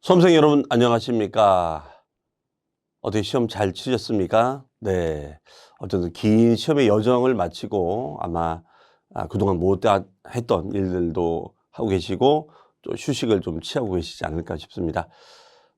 수험생 여러분 안녕하십니까? 어떻게 시험 잘 치셨습니까? 네. 어쨌든 긴 시험의 여정을 마치고 아마 그동안 못 했던 일들도 하고 계시고 또 휴식을 좀 취하고 계시지 않을까 싶습니다.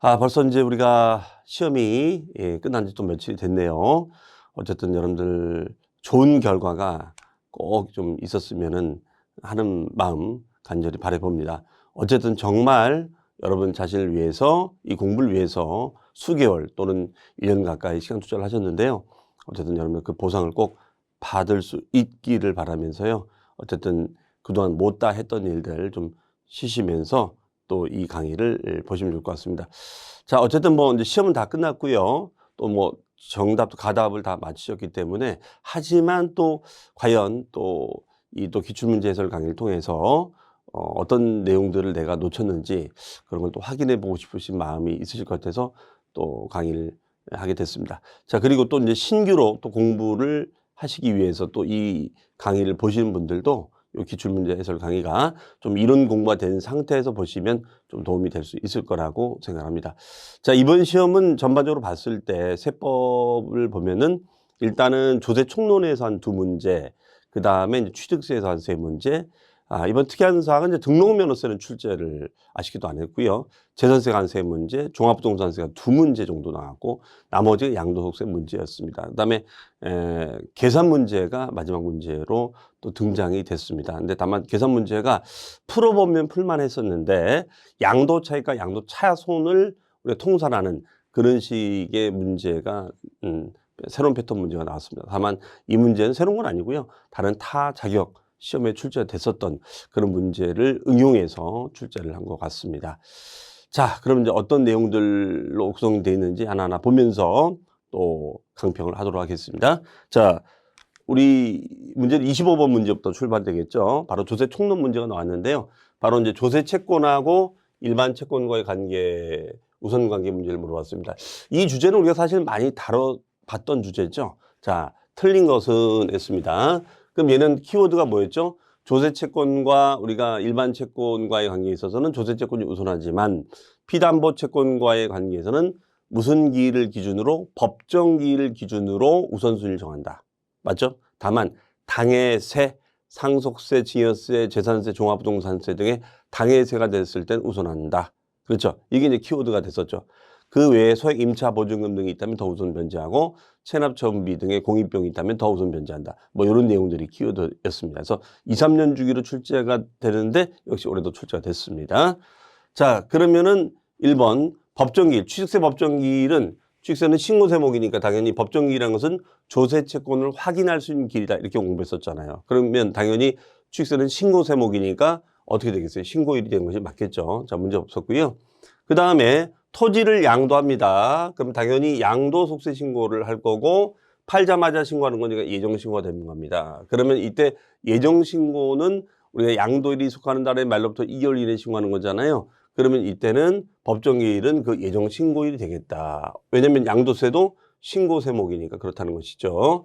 벌써 이제 우리가 시험이 끝난 지 좀 며칠이 됐네요. 어쨌든 여러분들 좋은 결과가 꼭 좀 있었으면은 하는 마음 간절히 바라봅니다. 어쨌든 정말 여러분 자신을 위해서 이 공부를 위해서 수개월 또는 1년 가까이 시간 투자를 하셨는데요. 어쨌든 여러분 그 보상을 꼭 받을 수 있기를 바라면서요. 어쨌든 그동안 못다 했던 일들 좀 쉬시면서 또 이 강의를 보시면 좋을 것 같습니다. 자, 어쨌든 뭐 이제 시험은 다 끝났고요. 또 뭐 정답도 가답을 다 맞히셨기 때문에 하지만 또 과연 또 이 또 기출문제 해설 강의를 통해서 어떤 내용들을 내가 놓쳤는지 그런 걸 또 확인해 보고 싶으신 마음이 있으실 것 같아서 또 강의를 하게 됐습니다. 자, 그리고 또 이제 신규로 또 공부를 하시기 위해서 또 이 강의를 보시는 분들도 이 기출문제 해설 강의가 좀 이론 공부가 된 상태에서 보시면 좀 도움이 될 수 있을 거라고 생각합니다. 자, 이번 시험은 전반적으로 봤을 때 세법을 보면은 일단은 조세 총론에서 한 2문제, 그 다음에 이제 취득세에서 한 3문제, 이번 특이한 사항은 이제 등록면허세는 출제를 아쉽게도 안 했고요. 재산세가 한 3문제, 종합부동산세가 2문제 정도 나왔고 나머지가 양도소득세 문제였습니다. 그다음에 계산 문제가 마지막 문제로 또 등장이 됐습니다. 근데 다만 계산 문제가 풀어보면 풀만했었는데 양도 차익과 양도 차손을 우리가 통산하는 그런 식의 문제가 새로운 패턴 문제가 나왔습니다. 다만 이 문제는 새로운 건 아니고요. 다른 타 자격 시험에 출제가 됐었던 그런 문제를 응용해서 출제를 한 것 같습니다. 자, 그럼 이제 어떤 내용들로 구성되어 있는지 하나하나 보면서 또 강평을 하도록 하겠습니다. 자, 우리 문제는 25번 문제부터 출발되겠죠. 바로 조세 총론 문제가 나왔는데요. 바로 이제 조세 채권하고 일반 채권과의 관계, 우선 관계 문제를 물어봤습니다. 이 주제는 우리가 사실 많이 다뤄봤던 주제죠. 자, 틀린 것은 했습니다. 그럼 얘는 키워드가 뭐였죠? 조세 채권과 우리가 일반 채권과의 관계에 있어서는 조세 채권이 우선하지만 피담보 채권과의 관계에서는 무슨 기일을 기준으로 법정 기일을 기준으로 우선순위를 정한다. 맞죠? 다만 당해세, 상속세, 증여세, 재산세, 종합부동산세 등의 당해세가 됐을 땐 우선한다. 그렇죠? 이게 이제 키워드가 됐었죠. 그 외에 소액 임차 보증금 등이 있다면 더 우선 변제하고 체납처분비 등의 공입비용이 있다면 더 우선 변제한다. 뭐 이런 내용들이 키워드였습니다. 그래서 2, 3년 주기로 출제가 되는데 역시 올해도 출제가 됐습니다. 자, 그러면은 1번 법정기일, 취득세 법정기일은 취득세는 신고세목이니까 당연히 법정기일이라는 것은 조세채권을 확인할 수 있는 길이다 이렇게 공부했었잖아요. 그러면 당연히 취득세는 신고세목이니까 어떻게 되겠어요? 신고일이 되는 것이 맞겠죠. 자, 문제 없었고요. 그 다음에 토지를 양도합니다. 그럼 당연히 양도속세 신고를 할 거고 팔자마자 신고하는 거니까 예정신고가 되는 겁니다. 그러면 이때 예정신고는 우리가 양도일이 속하는 달의 말로부터 2개월 이내에 신고하는 거잖아요. 그러면 이때는 법정기일은 그 예정신고일이 되겠다. 왜냐하면 양도세도 신고세목이니까 그렇다는 것이죠.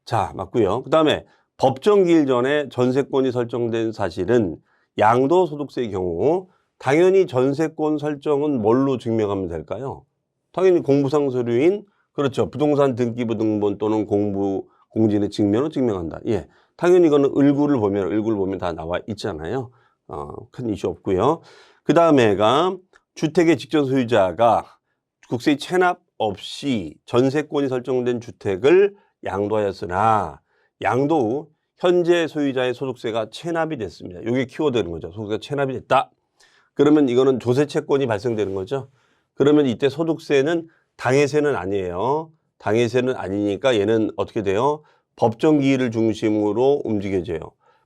자, 맞고요. 그 다음에 법정기일 전에 전세권이 설정된 사실은 양도소득세의 경우 당연히 전세권 설정은 뭘로 증명하면 될까요? 당연히 공부상 서류인 그렇죠. 부동산 등기부 등본 또는 공진의 증명으로 증명한다. 예, 당연히 이거는 을구를 보면 다 나와 있잖아요. 큰 이슈 없고요. 그 다음에가 주택의 직전 소유자가 국세의 체납 없이 전세권이 설정된 주택을 양도하였으나 양도 후 현재 소유자의 소득세가 체납이 됐습니다. 이게 키워드는 거죠. 소득세가 체납이 됐다. 그러면 이거는 조세채권이 발생되는 거죠. 그러면 이때 소득세는 당해세는 아니에요. 당해세는 아니니까 얘는 어떻게 돼요? 법정기일을 중심으로 움직여져요.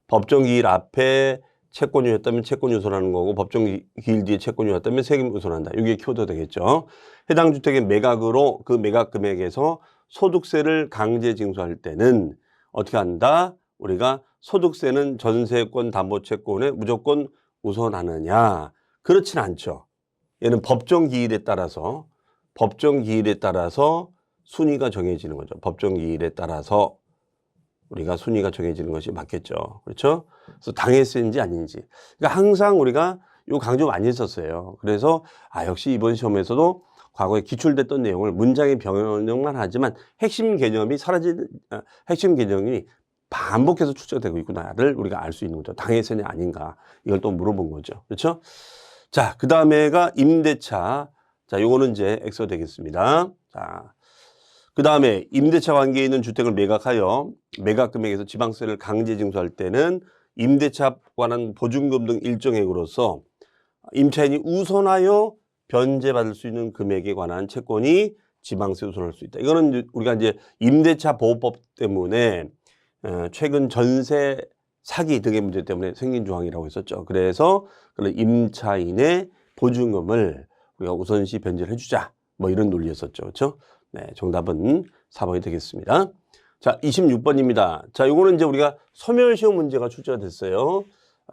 법정기일 앞에 채권이었다면 채권이 우선하는 거고 법정기일 뒤에 채권이었다면 세금이 우선한다. 이게 키워드 되겠죠. 해당 주택의 매각으로 그 매각 금액에서 소득세를 강제 징수할 때는 어떻게 한다? 우리가 소득세는 전세권 담보채권에 무조건 우선하느냐? 그렇진 않죠. 얘는 법정기일에 따라서 순위가 정해지는 거죠. 법정기일에 따라서 우리가 순위가 정해지는 것이 맞겠죠. 그렇죠? 그래서 당해세인지 아닌지. 그러니까 항상 우리가 요 강조 많이 했었어요. 그래서 역시 이번 시험에서도 과거에 기출됐던 내용을 문장의 변형만 하지만 핵심 개념이 핵심 개념이 반복해서 출제되고 있구나를 우리가 알 수 있는 거죠. 당해선이 아닌가 이걸 또 물어본 거죠. 그렇죠? 자, 그 다음에가 임대차. 자, 요거는 이제 X가 되겠습니다. 자, 그 다음에 임대차 관계에 있는 주택을 매각하여 매각금액에서 지방세를 강제 징수할 때는 임대차 관한 보증금 등 일정액으로서 임차인이 우선하여 변제받을 수 있는 금액에 관한 채권이 지방세 우선할 수 있다. 이거는 우리가 이제 임대차 보호법 때문에 최근 전세 사기 등의 문제 때문에 생긴 조항이라고 했었죠. 그래서 임차인의 보증금을 우리가 우선시 변제를 해주자. 뭐 이런 논리였었죠. 그렇죠? 네, 정답은 4번이 되겠습니다. 자, 26번입니다. 자, 요거는 이제 우리가 소멸시효 문제가 출제가 됐어요.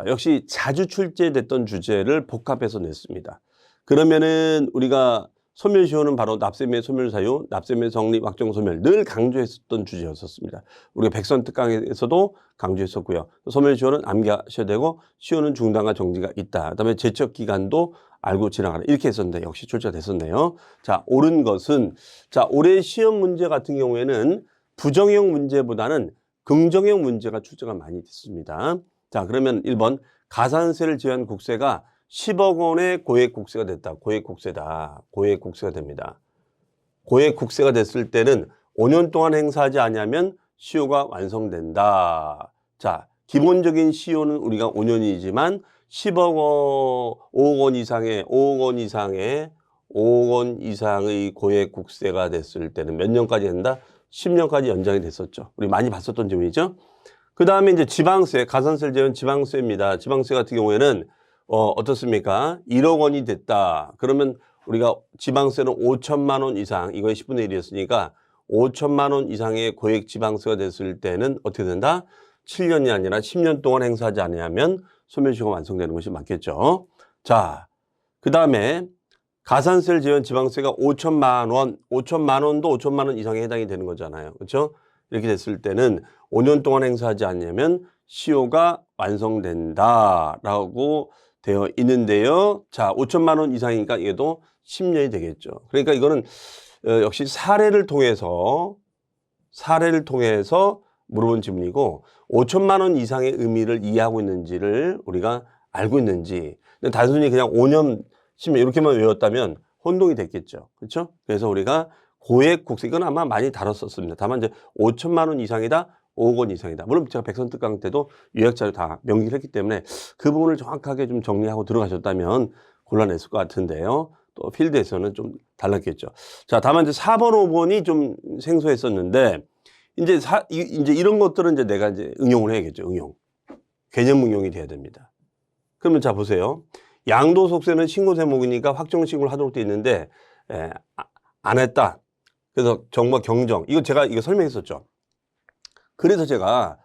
역시 자주 출제됐던 주제를 복합해서 냈습니다. 그러면은 우리가 소멸시효는 바로 납세매 소멸사유, 납세매 성립, 확정 소멸 늘 강조했었던 주제였었습니다. 우리가 백선 특강에서도 강조했었고요. 소멸시효는 암기하셔야 되고 시효는 중단과 정지가 있다. 그다음에 제척 기간도 알고 지나가라 이렇게 했었는데 역시 출제가 됐었네요. 자, 옳은 것은 자, 올해 시험 문제 같은 경우에는 부정형 문제보다는 긍정형 문제가 출제가 많이 됐습니다. 자, 그러면 1번 가산세를 제외한 국세가 10억 원의 고액 국세가 됐다. 고액 국세다. 고액 국세가 됩니다. 고액 국세가 됐을 때는 5년 동안 행사하지 않으면 시효가 완성된다. 자, 기본적인 시효는 우리가 5년이지만 5억 원 이상의 고액 국세가 됐을 때는 몇 년까지 된다? 10년까지 연장이 됐었죠. 우리 많이 봤었던 점이죠. 그 다음에 이제 지방세, 가산세를 제외한 지방세입니다. 지방세 같은 경우에는 어떻습니까? 1억 원이 됐다. 그러면 우리가 지방세는 5천만 원 이상, 이거의 10분의 1이었으니까 5천만 원 이상의 고액 지방세가 됐을 때는 어떻게 된다? 7년이 아니라 10년 동안 행사하지 않으면 소멸시효가 완성되는 것이 맞겠죠. 자, 그 다음에 가산세를 제외한 지방세가 5천만 원도 5천만 원 이상에 해당이 되는 거잖아요. 그렇죠? 이렇게 됐을 때는 5년 동안 행사하지 않으면 시효가 완성된다라고 되어 있는데요. 자, 5천만 원 이상이니까 이게도 10년이 되겠죠. 그러니까 이거는 역시 사례를 통해서 물어본 질문이고 5천만 원 이상의 의미를 이해하고 있는지를 우리가 알고 있는지 단순히 그냥 5년, 10년 이렇게만 외웠다면 혼동이 됐겠죠. 그렇죠? 그래서 우리가 고액 국세 이건 아마 많이 다뤘었습니다. 다만 이제 5천만 원 이상이다. 5억 원 이상이다. 물론 제가 백선 특강 때도 요약자료 다 명기를 했기 때문에 그 부분을 정확하게 좀 정리하고 들어가셨다면 곤란했을 것 같은데요. 또 필드에서는 좀 달랐겠죠. 자, 다만 이제 4번, 5번이 좀 생소했었는데 이제 이런 것들은 이제 내가 이제 응용을 해야겠죠. 응용. 개념 응용이 돼야 됩니다. 그러면 자 보세요. 양도소득세는 신고 대목이니까 확정신고를 하도록 되어 있는데 안 했다. 그래서 정보 경정. 이거 제가 이거 설명했었죠. 그래서 제가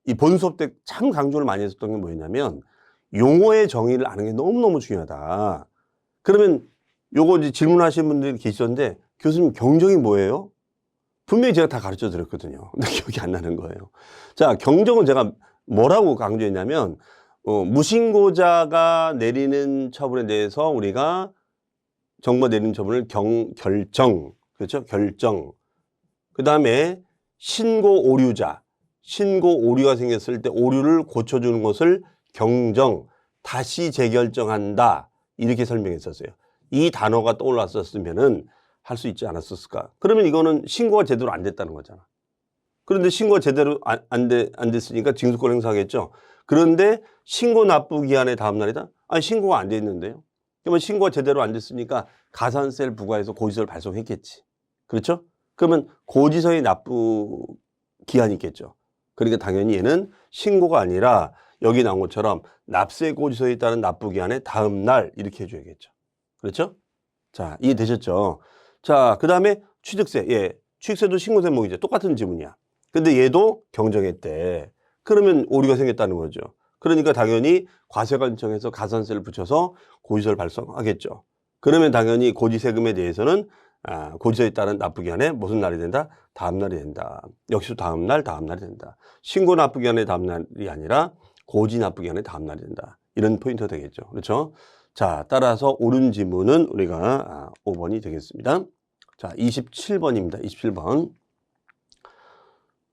이 본 수업 때 참 강조를 많이 했었던 게 뭐였냐면 용어의 정의를 아는 게 너무너무 중요하다. 그러면 요거 이제 질문하시는 분들이 계시던데 교수님 경정이 뭐예요? 분명히 제가 다 가르쳐 드렸거든요. 근데 기억이 안 나는 거예요. 자, 경정은 제가 뭐라고 강조했냐면 무신고자가 내리는 처분에 대해서 우리가 정부가 내리는 처분을 결정, 그렇죠? 결정. 그 다음에 신고 오류가 생겼을 때 오류를 고쳐주는 것을 경정, 다시 재결정한다. 이렇게 설명했었어요. 이 단어가 떠올랐었으면은 할 수 있지 않았었을까? 그러면 이거는 신고가 제대로 안 됐다는 거잖아. 그런데 신고가 제대로 안 됐으니까 징수권 행사하겠죠. 그런데 신고 납부 기한의 다음 날이다? 아니, 신고가 안 돼 있는데요. 그러면 신고가 제대로 안 됐으니까 가산세를 부과해서 고지서를 발송했겠지. 그렇죠? 그러면 고지서의 납부 기한이 있겠죠. 그러니까 당연히 얘는 신고가 아니라 여기 나온 것처럼 납세 고지서에 따른 납부 기한의 다음 날 이렇게 해줘야겠죠. 그렇죠? 자, 이해되셨죠? 자, 그 다음에 취득세. 예, 취득세도 신고 대목이죠. 똑같은 지문이야. 근데 얘도 경정했대. 그러면 오류가 생겼다는 거죠. 그러니까 당연히 과세관청에서 가산세를 붙여서 고지서를 발송하겠죠. 그러면 당연히 고지세금에 대해서는 고지서에 따른 납부기한에 무슨 날이 된다? 다음 날이 된다. 역시 다음 날이 된다. 신고 납부기한의 다음 날이 아니라 고지 납부기한의 다음 날이 된다. 이런 포인트가 되겠죠. 그렇죠? 자, 따라서 옳은 지문은 우리가 5번이 되겠습니다. 자, 27번입니다. 27번.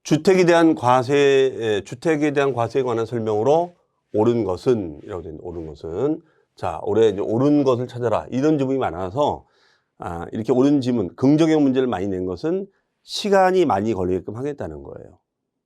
주택에 대한 과세에 관한 설명으로 옳은 것은 이라고 되어 있는 옳은 것은 자, 올해 이제 옳은 것을 찾아라. 이런 지문이 많아서 이렇게 옳은 지문, 긍정형 문제를 많이 낸 것은 시간이 많이 걸리게끔 하겠다는 거예요.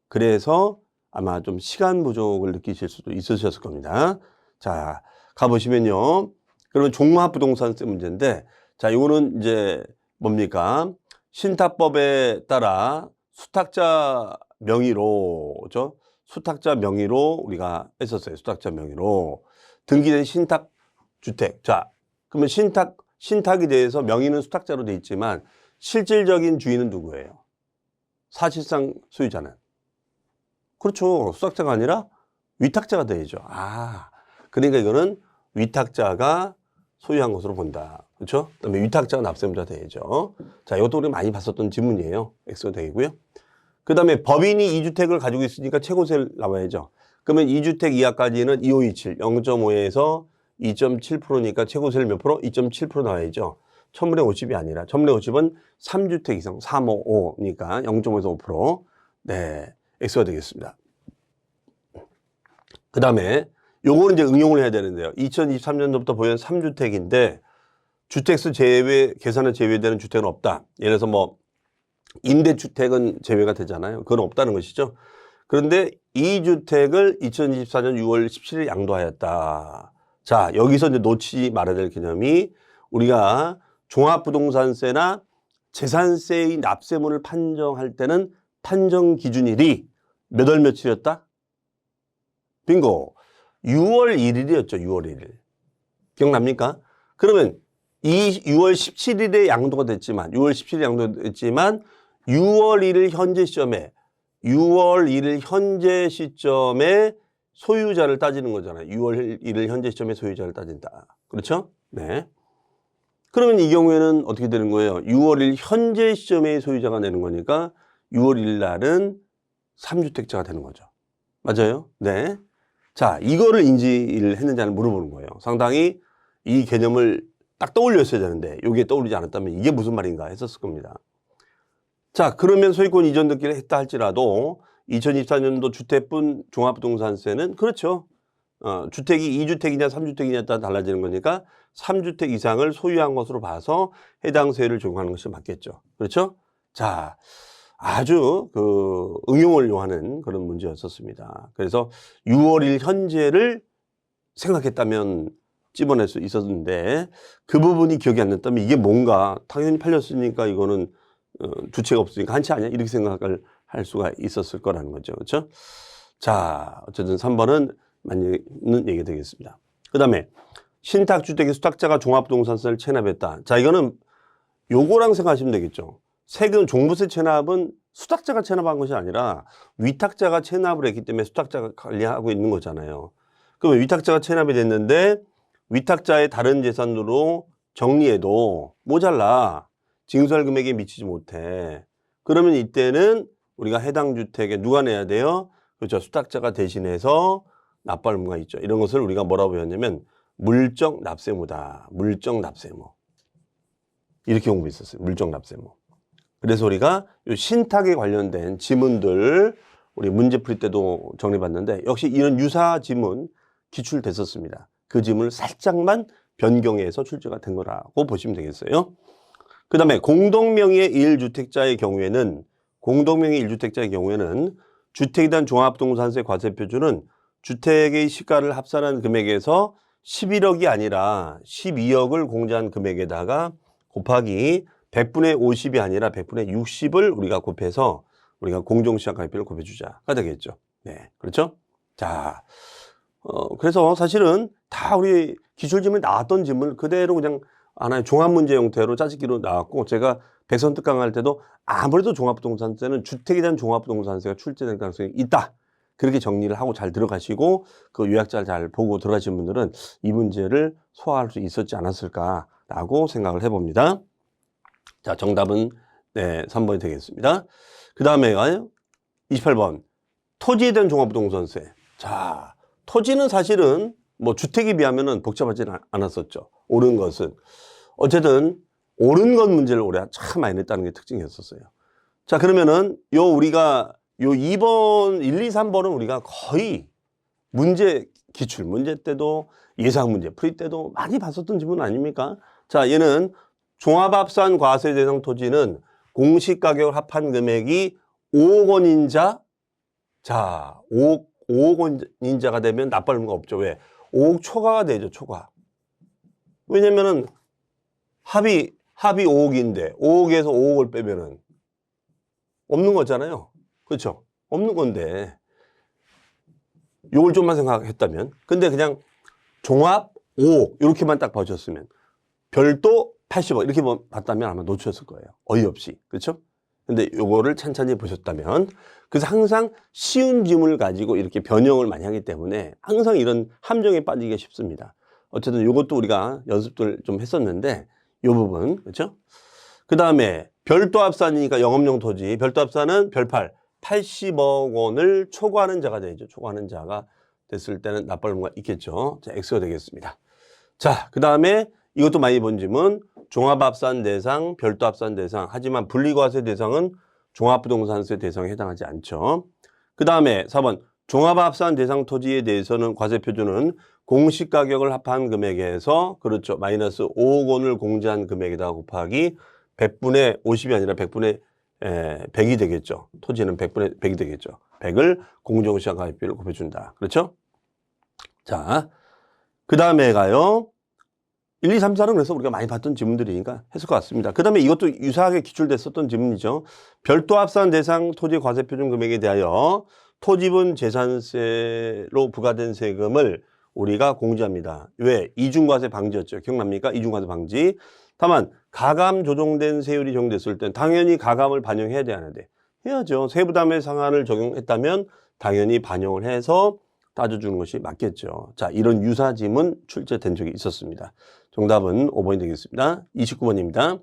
그래서 아마 좀 시간 부족을 느끼실 수도 있으셨을 겁니다. 자, 가보시면요. 그러면 종합부동산세 문제인데, 자, 이거는 이제 뭡니까? 신탁법에 따라 수탁자 명의로, 그죠? 수탁자 명의로 우리가 했었어요. 수탁자 명의로. 등기된 신탁주택. 자, 그러면 신탁에 대해서 명의는 수탁자로 돼 있지만 실질적인 주인은 누구예요? 사실상 소유자는. 그렇죠. 수탁자가 아니라 위탁자가 되죠. 그러니까 이거는 위탁자가 소유한 것으로 본다. 그렇죠? 그다음에 위탁자가 납세의무자 되죠. 자, 이것도 우리 많이 봤었던 지문이에요. X가 되고요. 그다음에 법인이 2주택을 가지고 있으니까 최고세를 나와야죠. 그러면 2주택 이하까지는 2527, 0.5에서 2.7%니까 최고세를 몇 프로? 2.7% 나와야죠. 1000분의 50이 아니라 1000분의 50은 3주택 이상 355니까 0.5에서 5%. 네, X가 되겠습니다. 그 다음에 요거는 이제 응용을 해야 되는데요. 2023년도부터 보면 3주택인데 주택수 제외, 계산에 제외되는 주택은 없다. 예를 들어서 뭐 임대주택은 제외가 되잖아요. 그건 없다는 것이죠. 그런데 2주택을 2024년 6월 17일 양도하였다. 자, 여기서 이제 놓치지 말아야 될 개념이 우리가 종합부동산세나 재산세의 납세문을 판정할 때는 판정 기준일이 몇 월 며칠이었다? 빙고. 6월 1일이었죠. 6월 1일. 기억납니까? 그러면 이 6월 17일에 양도가 됐지만 6월 17일에 양도됐지만 6월 1일 현재 시점에 6월 1일 현재 시점에 소유자를 따지는 거잖아요. 6월 1일 현재 시점에 소유자를 따진다. 그렇죠? 네. 그러면 이 경우에는 어떻게 되는 거예요? 6월 1일 현재 시점에 소유자가 되는 거니까 6월 1일 날은 3주택자가 되는 거죠. 맞아요? 네. 자, 이거를 인지를 했는지 물어보는 거예요. 상당히 이 개념을 딱 떠올렸어야 되는데 이게 떠오르지 않았다면 이게 무슨 말인가 했었을 겁니다. 자, 그러면 소유권 이전 등기를 했다 할지라도 2024년도 주택분 종합부동산세는 그렇죠. 주택이 2주택이냐 3주택이냐에 따라 달라지는 거니까 3주택 이상을 소유한 것으로 봐서 해당 세율을 적용하는 것이 맞겠죠. 그렇죠? 자, 아주 응용을 요하는 그런 문제였었습니다. 그래서 6월 1일 현재를 생각했다면 찝어낼 수 있었는데 그 부분이 기억이 안 났다면 이게 뭔가 당연히 팔렸으니까 이거는 주체가 없으니까 한치 아니야 이렇게 생각을 할 수가 있었을 거라는 거죠. 그렇죠? 자, 어쨌든 3번은 맞는 얘기 되겠습니다. 그 다음에 신탁주택의 수탁자가 종합부동산세를 체납했다. 자, 이거는 요거랑 생각하시면 되겠죠. 세금 종부세 체납은 수탁자가 체납한 것이 아니라 위탁자가 체납을 했기 때문에 수탁자가 관리하고 있는 거잖아요. 그러면 위탁자가 체납이 됐는데 위탁자의 다른 재산으로 정리해도 모자라. 징수할 금액에 미치지 못해. 그러면 이때는 우리가 해당 주택에 누가 내야 돼요? 그렇죠. 수탁자가 대신해서 납부할 의무가 있죠. 이런 것을 우리가 뭐라고 배웠냐면 물적 납세무다. 물적 납세무. 이렇게 공부했었어요. 물적 납세무. 그래서 우리가 이 신탁에 관련된 지문들 우리 문제 풀이 때도 정리봤는데 역시 이런 유사 지문 기출됐었습니다. 그 지문을 살짝만 변경해서 출제가 된 거라고 보시면 되겠어요. 그 다음에 공동명의의 1주택자의 경우에는 주택에 대한 종합부동산세 과세표준은 주택의 시가를 합산한 금액에서 11억이 아니라 12억을 공제한 금액에다가 곱하기 100분의 50이 아니라 100분의 60을 우리가 곱해서 우리가 공정시장가입비를 곱해주자가 되겠죠. 네, 그렇죠? 자, 그래서 사실은 다 우리 기출지문에 나왔던 지문을 그대로 그냥 하나의 종합문제 형태로 짜집기로 나왔고 제가 백선 특강할 때도 아무래도 종합부동산세는 주택에 대한 종합부동산세가 출제될 가능성이 있다. 그렇게 정리를 하고 잘 들어가시고 그 요약자를 잘 보고 들어가신 분들은 이 문제를 소화할 수 있었지 않았을까라고 생각을 해봅니다. 자, 정답은 네, 3번이 되겠습니다. 그 다음에 28번 토지에 대한 종합부동산세. 자, 토지는 사실은 뭐 주택에 비하면은 복잡하지는 않았었죠. 옳은 것은. 어쨌든 옳은 것 문제를 올해 참 많이 냈다는 게 특징이었었어요. 자, 그러면은 우리가 2번, 1, 2, 3번은 우리가 거의 문제, 기출 문제 때도 예상 문제 풀이 때도 많이 봤었던 지문 아닙니까? 자, 얘는 종합합산 과세 대상 토지는 공시가격 합한 금액이 5억 원인자. 자, 5억 원인자가 되면 납부할 의무가 없죠. 왜? 5억 초과가 되죠, 초과. 왜냐면은 합이 5억인데 5억에서 5억을 빼면은 없는 거잖아요. 그렇죠? 없는 건데 요걸 좀만 생각했다면, 근데 그냥 종합 5억 이렇게만 딱 봐주셨으면, 별도 80억 이렇게 봤다면 아마 놓쳤을 거예요. 어이없이. 그렇죠? 근데 요거를 찬찬히 보셨다면, 그래서 항상 쉬운 지문을 가지고 이렇게 변형을 많이 하기 때문에 항상 이런 함정에 빠지기가 쉽습니다. 어쨌든 요것도 우리가 연습들 좀 했었는데 요 부분, 그렇죠? 그 다음에 별도 합산이니까 영업용 토지, 별도 합산은 별팔 80억 원을 초과하는 자가 되죠. 초과하는 자가 됐을 때는 납부할 의무가 있겠죠. 자, X가 되겠습니다. 자, 그 다음에 이것도 많이 본 지문, 종합합산 대상, 별도 합산 대상. 하지만 분리과세 대상은 종합부동산세 대상에 해당하지 않죠. 그 다음에 4번, 종합합산 대상 토지에 대해서는 과세표준은 공시가격을 합한 금액에서, 그렇죠, 마이너스 5억 원을 공제한 금액에다 곱하기 100분의 50이 아니라 100분의 100이 되겠죠. 토지는 100분의 100이 되겠죠. 100을 공정시장 가입비를 곱해준다. 그렇죠? 자, 그 다음에 가요. 1, 2, 3, 4는 그래서 우리가 많이 봤던 지문들이니까 했을 것 같습니다. 그 다음에 이것도 유사하게 기출됐었던 지문이죠. 별도 합산 대상 토지 과세표준 금액에 대하여 토지분 재산세로 부과된 세금을 우리가 공제합니다. 왜? 이중과세 방지였죠. 기억납니까? 이중과세 방지. 다만 가감 조정된 세율이 적용됐을 땐 당연히 가감을 반영해야 돼, 안 해야 돼? 해야죠. 세부담의 상한을 적용했다면 당연히 반영을 해서 따져주는 것이 맞겠죠. 자, 이런 유사 지문 출제된 적이 있었습니다. 정답은 5번이 되겠습니다. 29번입니다.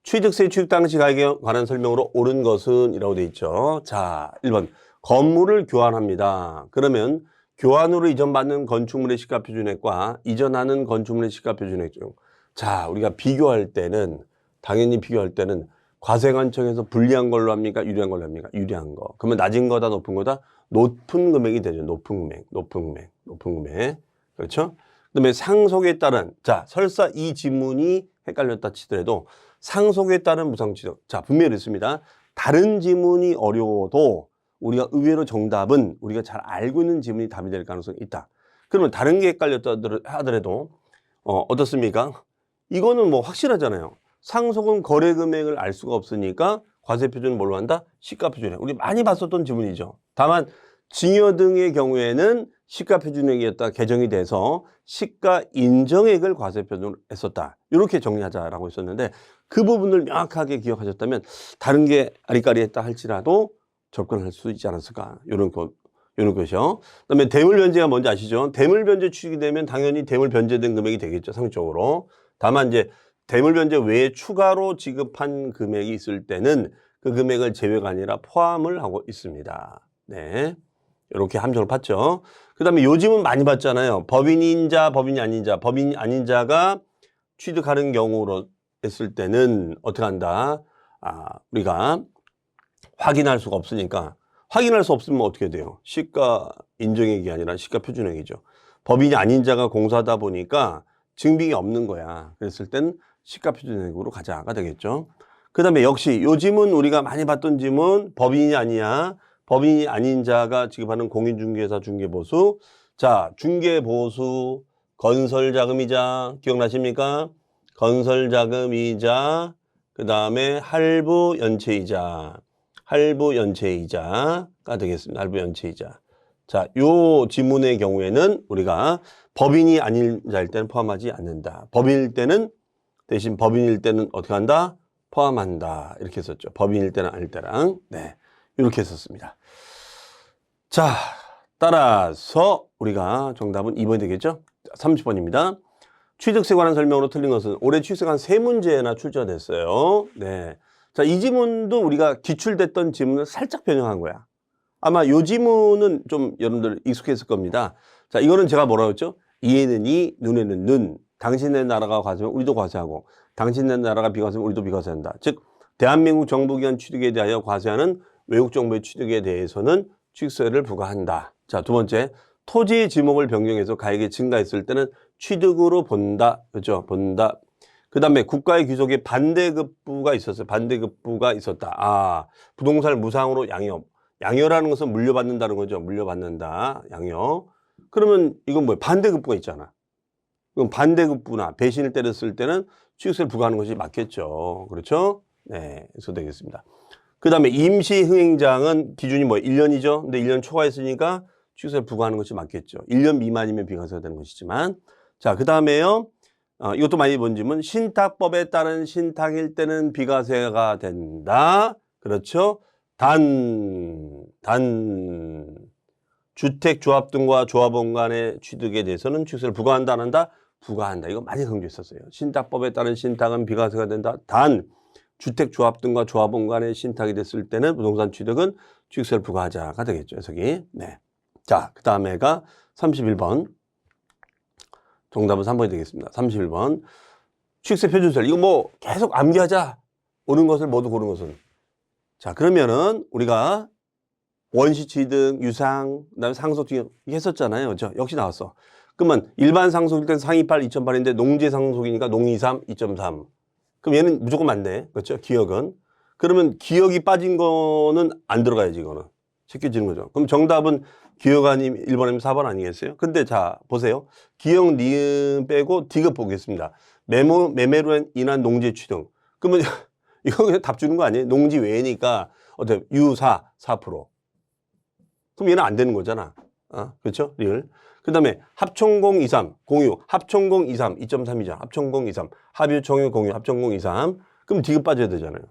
취득세 취득 당시 가액에 관한 설명으로 옳은 것은 이라고 되어 있죠. 자, 1번. 건물을 교환합니다. 그러면 교환으로 이전받는 건축물의 시가표준액과 이전하는 건축물의 시가표준액 중, 자, 우리가 비교할 때는, 당연히 비교할 때는 과세관청에서 불리한 걸로 합니까? 유리한 걸로 합니까? 유리한 거. 그러면 낮은 거다, 높은 거다? 높은 금액이 되죠. 높은 금액. 그렇죠? 그 다음에 상속에 따른, 자, 설사 이 지문이 헷갈렸다 치더라도 상속에 따른 무상취득. 자, 분명히 있습니다. 다른 지문이 어려워도 우리가 의외로 정답은 우리가 잘 알고 있는 지문이 답이 될 가능성이 있다. 그러면 다른 게 헷갈렸다 하더라도 어떻습니까? 이거는 뭐 확실하잖아요. 상속은 거래 금액을 알 수가 없으니까 과세표준은 뭘로 한다? 시가표준액. 우리 많이 봤었던 지문이죠. 다만 증여 등의 경우에는 시가표준액이었다 개정이 돼서 시가 인정액을 과세표준으로 했었다. 이렇게 정리하자라고 했었는데 그 부분을 명확하게 기억하셨다면 다른 게 아리까리했다 할지라도 접근할 수 있지 않았을까. 이런 것이요. 그다음에 대물 변제가 뭔지 아시죠? 대물 변제 취득이 되면 당연히 대물 변제된 금액이 되겠죠. 상적으로. 다만 이제 대물 변제 외에 추가로 지급한 금액이 있을 때는 그 금액을 제외가 아니라 포함을 하고 있습니다. 네. 이렇게 함정을 봤죠. 그 다음에 요즘은 많이 봤잖아요. 법인인자, 법인이 아닌자. 법인이 아닌자가 취득하는 경우로 했을 때는 어떻게 한다? 우리가 확인할 수가 없으니까, 확인할 수 없으면 어떻게 돼요? 시가 인정액이 아니라 시가 표준액이죠. 법인이 아닌 자가 공사하다 보니까 증빙이 없는 거야. 그랬을 땐 시가 표준액으로 가자가 되겠죠. 그 다음에 역시 요 지문 우리가 많이 봤던 지문, 법인이 아니야. 법인이 아닌 자가 지급하는 공인중개사 중개보수. 자, 중개보수, 건설자금이자, 기억나십니까? 건설자금이자, 그 다음에 할부연체이자가 되겠습니다. 할부연체이자. 자, 요 지문의 경우에는 우리가 법인이 아닌 자일 때는 포함하지 않는다. 법인일 때는, 대신 법인일 때는 어떻게 한다? 포함한다. 이렇게 했었죠. 법인일 때는 아닐 때랑. 네. 이렇게 했었습니다. 자, 따라서 우리가 정답은 2번이 되겠죠? 30번입니다. 취득세 관한 설명으로 틀린 것은 올해 취득세관 3문제나 출제가 됐어요. 네. 자, 이 지문도 우리가 기출됐던 지문을 살짝 변형한 거야. 아마 이 지문은 좀 여러분들 익숙했을 겁니다. 자, 이거는 제가 뭐라고 했죠? 이에는 이, 눈에는 눈. 당신네 나라가 과세면 우리도 과세하고 당신네 나라가 비과세면 우리도 비과세한다. 즉 대한민국 정부기관 취득에 대하여 과세하는 외국 정부의 취득에 대해서는 취득세를 부과한다. 자, 두 번째, 토지의 지목을 변경해서 가액이 증가했을 때는 취득으로 본다. 그렇죠? 본다. 그 다음에 국가의 귀속에 반대급부가 있었어요. 반대급부가 있었다. 아, 부동산을 무상으로 양여. 양여라는 것은 물려받는다는 거죠. 물려받는다. 양여. 그러면 이건 뭐예요? 반대급부가 있잖아. 그럼 반대급부나 배신을 때렸을 때는 취득세를 부과하는 것이 맞겠죠. 그렇죠? 네, 그래서 되겠습니다. 그 다음에 임시흥행장은 기준이 뭐 1년이죠. 근데 1년 초과했으니까 취득세를 부과하는 것이 맞겠죠. 1년 미만이면 비과세가 되는 것이지만. 자, 그 다음에요. 이것도 많이 본 질문. 신탁법에 따른 신탁일 때는 비과세가 된다. 그렇죠? 주택 조합 등과 조합원 간의 취득에 대해서는 취득세를 부과한다, 안 한다? 부과한다. 이거 많이 강조했었어요. 신탁법에 따른 신탁은 비과세가 된다. 단, 주택 조합 등과 조합원 간의 신탁이 됐을 때는 부동산 취득은 취득세를 부과하자가 되겠죠. 해석이. 네. 자, 그 다음에가 31번. 정답은 3번이 되겠습니다. 31번. 취득세 표준세를. 이거 뭐 계속 암기하자. 옳은 것을 모두 고른 것은. 자, 그러면은 우리가 원시취득, 유상, 그다음에 상속취득 했었잖아요. 그렇죠? 역시 나왔어. 그러면 일반 상속일 때는 상위 8, 2.8인데 농지 상속이니까 농이 3, 2.3. 그럼 얘는 무조건 맞네. 그렇죠? 기억은. 그러면 기억이 빠진 거는 안 들어가야지, 이거는. 제껴지는 거죠. 그럼 정답은 기억 아니면 1번 아니면 4번 아니겠어요? 근데 자, 보세요. 기억, 니은 빼고 디귿 보겠습니다. 매매로 인한 농지 취득. 그러면 이거 그냥 답 주는 거 아니에요? 농지 외니까 어때? 유사 4%. 그럼 얘는 안 되는 거잖아. 그렇죠? 리을. 그 다음에 합총공 23, 공유. 합총공 23, 2.3이죠. 합총공 23. 합유, 총유, 공유, 합총공 23. 그럼 디귿 빠져야 되잖아요.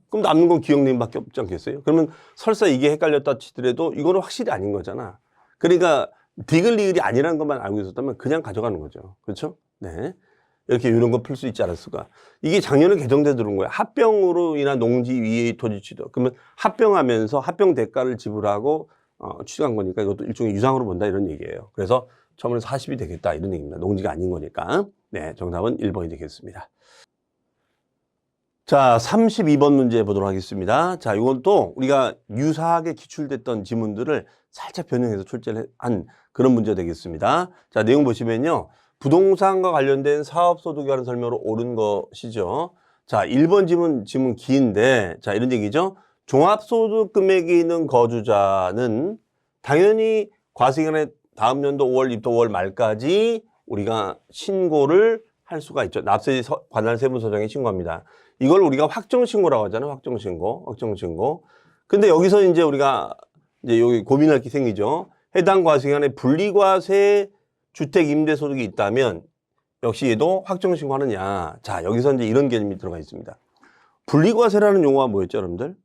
그럼 남는 건 기억님밖에 없지 않겠어요? 그러면 설사 이게 헷갈렸다 치더라도 이거는 확실히 아닌 거잖아. 그러니까 디귿 리을이 아니라는 것만 알고 있었다면 그냥 가져가는 거죠. 그렇죠? 네. 이렇게 이런 거 풀 수 있지 않았을까. 이게 작년에 개정돼 들어온 거예요. 합병으로 인한 농지 위의 토지 취득. 그러면 합병하면서 합병 대가를 지불하고 취득한 거니까 이것도 일종의 유상으로 본다 이런 얘기예요. 그래서 처음에 40이 되겠다 이런 얘기입니다. 농지가 아닌 거니까. 네, 정답은 1번이 되겠습니다. 자, 32번 문제 보도록 하겠습니다. 자, 이건 또 우리가 유사하게 기출됐던 지문들을 살짝 변형해서 출제를 한 그런 문제 되겠습니다. 자, 내용 보시면요. 부동산과 관련된 사업소득에 관한 설명으로 옳은 것이죠. 자, 1번 지문 긴데, 자, 이런 얘기죠. 종합소득 금액이 있는 거주자는 당연히 과세기간에 다음 연도 5월 입도 5월 말까지 우리가 신고를 할 수가 있죠. 납세 관할 세무서장에 신고합니다. 이걸 우리가 확정신고라고 하잖아요. 확정신고. 근데 여기서 이제 우리가 이제 여기 고민할 게 생기죠. 해당 과세기간에 분리과세 주택 임대소득이 있다면 역시 얘도 확정신고하느냐. 자, 여기서 이제 이런 개념이 들어가 있습니다. 분리과세라는 용어가 뭐였죠, 여러분들?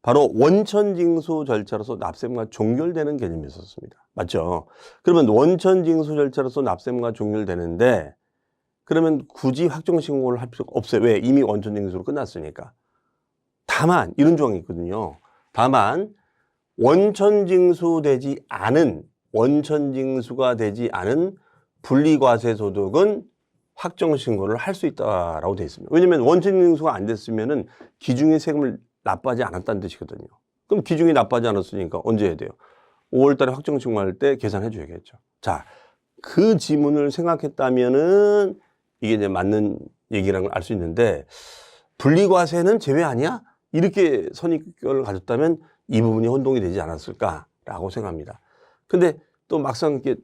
바로 원천징수 절차로서 납세금과 종결되는 개념이었습니다. 맞죠? 그러면 원천징수 절차로서 납세금과 종결되는데 그러면 굳이 확정신고를 할 필요가 없어요. 왜? 이미 원천징수로 끝났으니까. 다만 이런 조항이 있거든요. 다만 원천징수가 되지 않은 분리과세 소득은 확정신고를 할 수 있다라고 되어 있습니다. 왜냐하면 원천징수가 안 됐으면은 기중의 세금을 납부하지 않았다는 뜻이거든요. 그럼 기중이 납부하지 않았으니까 언제 해야 돼요? 5월 달에 확정신고할 때 계산해 줘야겠죠. 자, 그 지문을 생각했다면은 이게 이제 맞는 얘기라는 걸 알 수 있는데 분리과세는 제외 아니야? 이렇게 선입견을 가졌다면 이 부분이 혼동이 되지 않았을까라고 생각합니다. 근데 또 막상 이렇게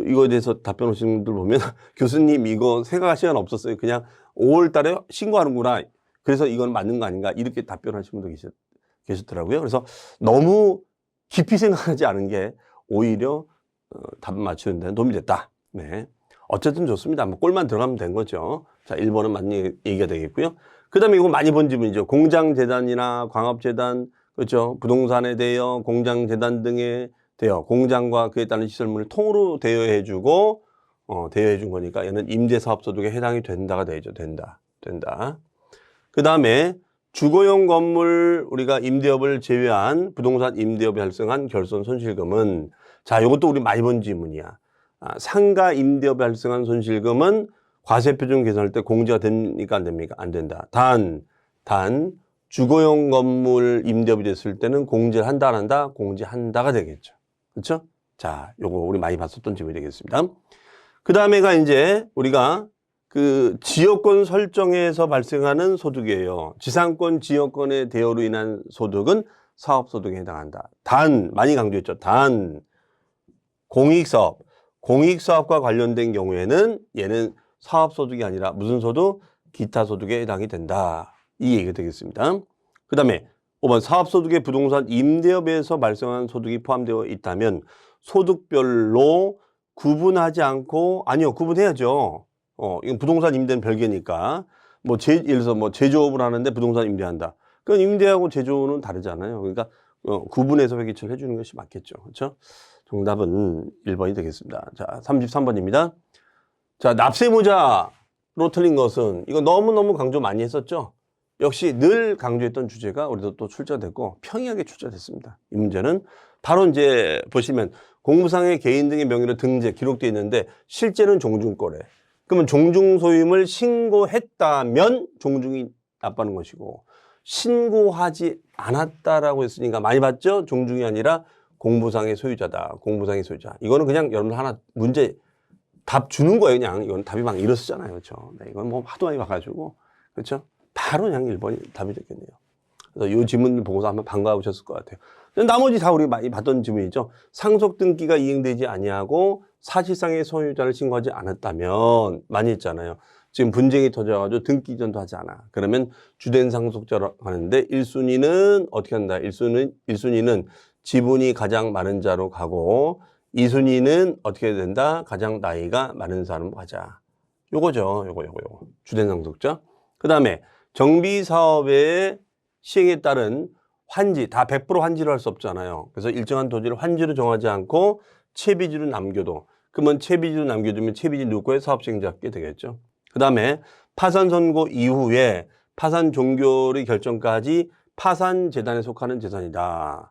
이거에 대해서 답변 오시는 분들 보면 교수님 이거 생각할 시간 없었어요. 그냥 5월 달에 신고하는구나. 그래서 이건 맞는 거 아닌가 이렇게 답변하시는 분도 계셨더라고요. 그래서 너무 깊이 생각하지 않은 게 오히려 답 맞추는 데는 도움이 됐다. 네. 어쨌든 좋습니다. 뭐 꼴만 들어가면 된 거죠. 자, 1번은 맞는 얘기가 되겠고요. 그 다음에 이거 많이 본 질문이죠. 공장재단이나 광업재단, 그렇죠. 부동산에 대여, 공장재단 등에 대여, 공장과 그에 따른 시설물을 통으로 대여해주고, 대여해준 거니까 얘는 임대사업소득에 해당이 된다가 되죠. 된다. 그 다음에 주거용 건물 우리가 임대업을 제외한 부동산 임대업이 발생한 결손 손실금은 자, 이것도 우리 많이 본 질문이야. 상가 임대업에 발생한 손실금은 과세표준 계산할 때 공제가 됩니까? 안 됩니까? 안 된다. 단 주거용 건물 임대업이 됐을 때는 공제를 한다, 안 한다? 공제한다가 되겠죠. 그렇죠? 자, 요거 우리 많이 봤었던 질문이 되겠습니다. 그 다음에가 이제 우리가 그 지역권 설정에서 발생하는 소득이에요. 지상권 지역권의 대여로 인한 소득은 사업소득에 해당한다. 많이 강조했죠. 공익사업과 관련된 경우에는 얘는 사업소득이 아니라 무슨 소득? 기타 소득에 해당이 된다. 이 얘기가 되겠습니다. 그 다음에 5번 사업소득의 부동산 임대업에서 발생한 소득이 포함되어 있다면 소득별로 구분하지 않고, 아니요, 구분해야죠. 이건 부동산 임대는 별개니까. 예를 들어서 제조업을 하는데 부동산 임대한다. 그건 임대하고 제조는 다르잖아요. 그러니까 구분해서 회계처리를 해주는 것이 맞겠죠. 그렇죠? 정답은 1번이 되겠습니다. 자, 33번입니다. 자, 납세무자로 틀린 것은 이거 너무너무 강조 많이 했었죠. 역시 늘 강조했던 주제가 우리도 또 출제됐고 평이하게 출제됐습니다. 이 문제는 바로 이제 보시면 공무상의 개인 등의 명의로 등재 기록되어 있는데 실제는 종중거래. 그러면 종중 소유임을 신고했다면 종중이 나빠는 것이고 신고하지 않았다라고 했으니까 많이 봤죠? 종중이 아니라 공무상의 소유자다. 공무상의 소유자. 이거는 그냥 여러분 하나 문제 답 주는 거예요. 그냥 이건 답이 막 이렇잖아요. 그렇죠? 네, 이건 하도 많이 봐가지고 그렇죠? 바로 그냥 1번이 답이 되겠네요. 그래서 이 질문 보고서 한번 반가우셨을 것 같아요. 나머지 다 우리 많이 봤던 질문이죠. 상속 등기가 이행되지 아니하고 사실상의 소유자를 신고하지 않았다면 많이 했잖아요. 지금 분쟁이 터져가지고 등기 이전도 하지 않아. 그러면 주된 상속자로 하는데 1순위는 어떻게 한다? 1순위는 지분이 가장 많은 자로 가고 2순위는 어떻게 된다? 가장 나이가 많은 사람으로 가자. 요거죠. 요거. 주된 상속자. 그 다음에 정비사업의 시행에 따른 환지, 다 100% 환지를 할 수 없잖아요. 그래서 일정한 토지를 환지로 정하지 않고 채비지로 남겨도, 그러면 채비지로 남겨두면 채비지 누구의 사업시행자께 되겠죠. 그 다음에 파산 선고 이후에 파산 종결의 결정까지 파산재단에 속하는 재산이다.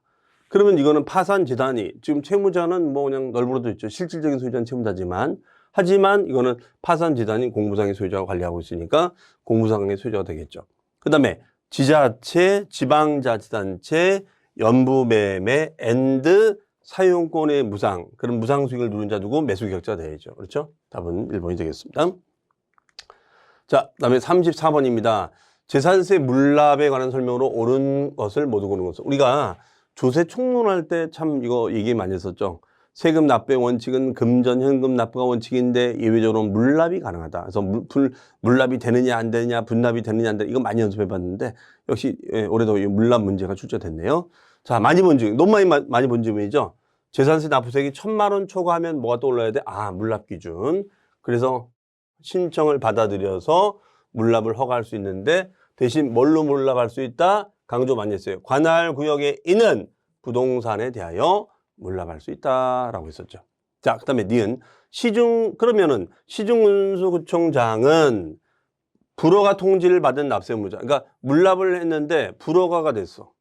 그러면 이거는 파산재단이, 지금 채무자는 그냥 널브러져 있죠. 실질적인 소유자는 채무자지만, 하지만 이거는 파산재단이 공무상의 소유자가 관리하고 있으니까 공무상의 소유자가 되겠죠. 그 다음에 지자체, 지방자치단체, 연부매매, 앤드 사용권의 무상, 그런 무상 수익을 누린 자 누구? 매수기획자가 되죠. 그렇죠? 답은 1번이 되겠습니다. 자, 그 다음에 34번입니다. 재산세 물납에 관한 설명으로 옳은 것을 모두 고른 것을. 우리가 조세 총론할 때 참 이거 얘기 많이 했었죠. 세금 납부의 원칙은 금전 현금 납부가 원칙인데 예외적으로 물납이 가능하다. 그래서 물납이 되느냐 안 되느냐, 분납이 되느냐 안 되느냐, 이거 많이 연습해 봤는데 역시 올해도 이 물납 문제가 출제됐네요. 자, 많이 본 질문, 너무 많이 본 질문이죠. 재산세 납부세액이 1,000만 원 초과하면 뭐가 떠올라야 돼? 물납 기준. 그래서 신청을 받아들여서 물납을 허가할 수 있는데 대신 뭘로 물납할 수 있다? 강조 많이 했어요. 관할 구역에 있는 부동산에 대하여 물납할 수 있다라고 했었죠. 자, 그다음에 니은 그러면은 시중운수구청장은 불허가 통지를 받은 납세무자, 그러니까 물납을 했는데 불허가가 됐어.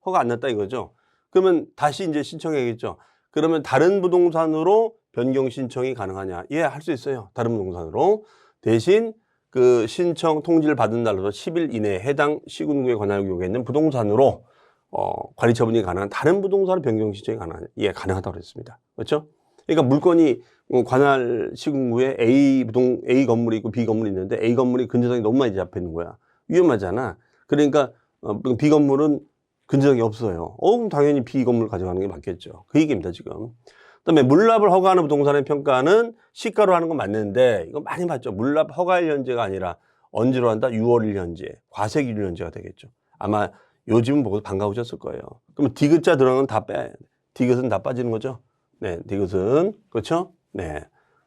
허가 안 났다 이거죠. 그러면 다시 이제 신청해야겠죠. 그러면 다른 부동산으로 변경 신청이 가능하냐? 예, 할 수 있어요. 다른 부동산으로. 대신 그 신청 통지를 받은 날로서 10일 이내에 해당 시군구의 관할구역에 있는 부동산으로 관리 처분이 가능한 다른 부동산으로 변경 신청이 가능하냐? 예, 가능하다고 그랬습니다. 그렇죠? 그러니까 물건이 관할 시군구에 A 건물이 있고 B 건물이 있는데 A 건물이 근저당이 너무 많이 잡혀 있는 거야. 위험하잖아. 그러니까 B 건물은 근저당이 없어요. 그럼 당연히 B 건물 가져가는 게 맞겠죠. 그 얘기입니다, 지금. 그다음에 물납을 허가하는 부동산의 평가는 시가로 하는 건 맞는데 이거 많이 봤죠. 물납 허가일 현재가 아니라 언제로 한다? 6월 1일 현재, 과세기일 현재가 되겠죠. 아마 요즘은 보고 반가우셨을 거예요. 그러면 디귿자 들어가는 건 다 빼야 돼. 디귿은 다 빠지는 거죠. 네, 디귿은 그렇죠? 네,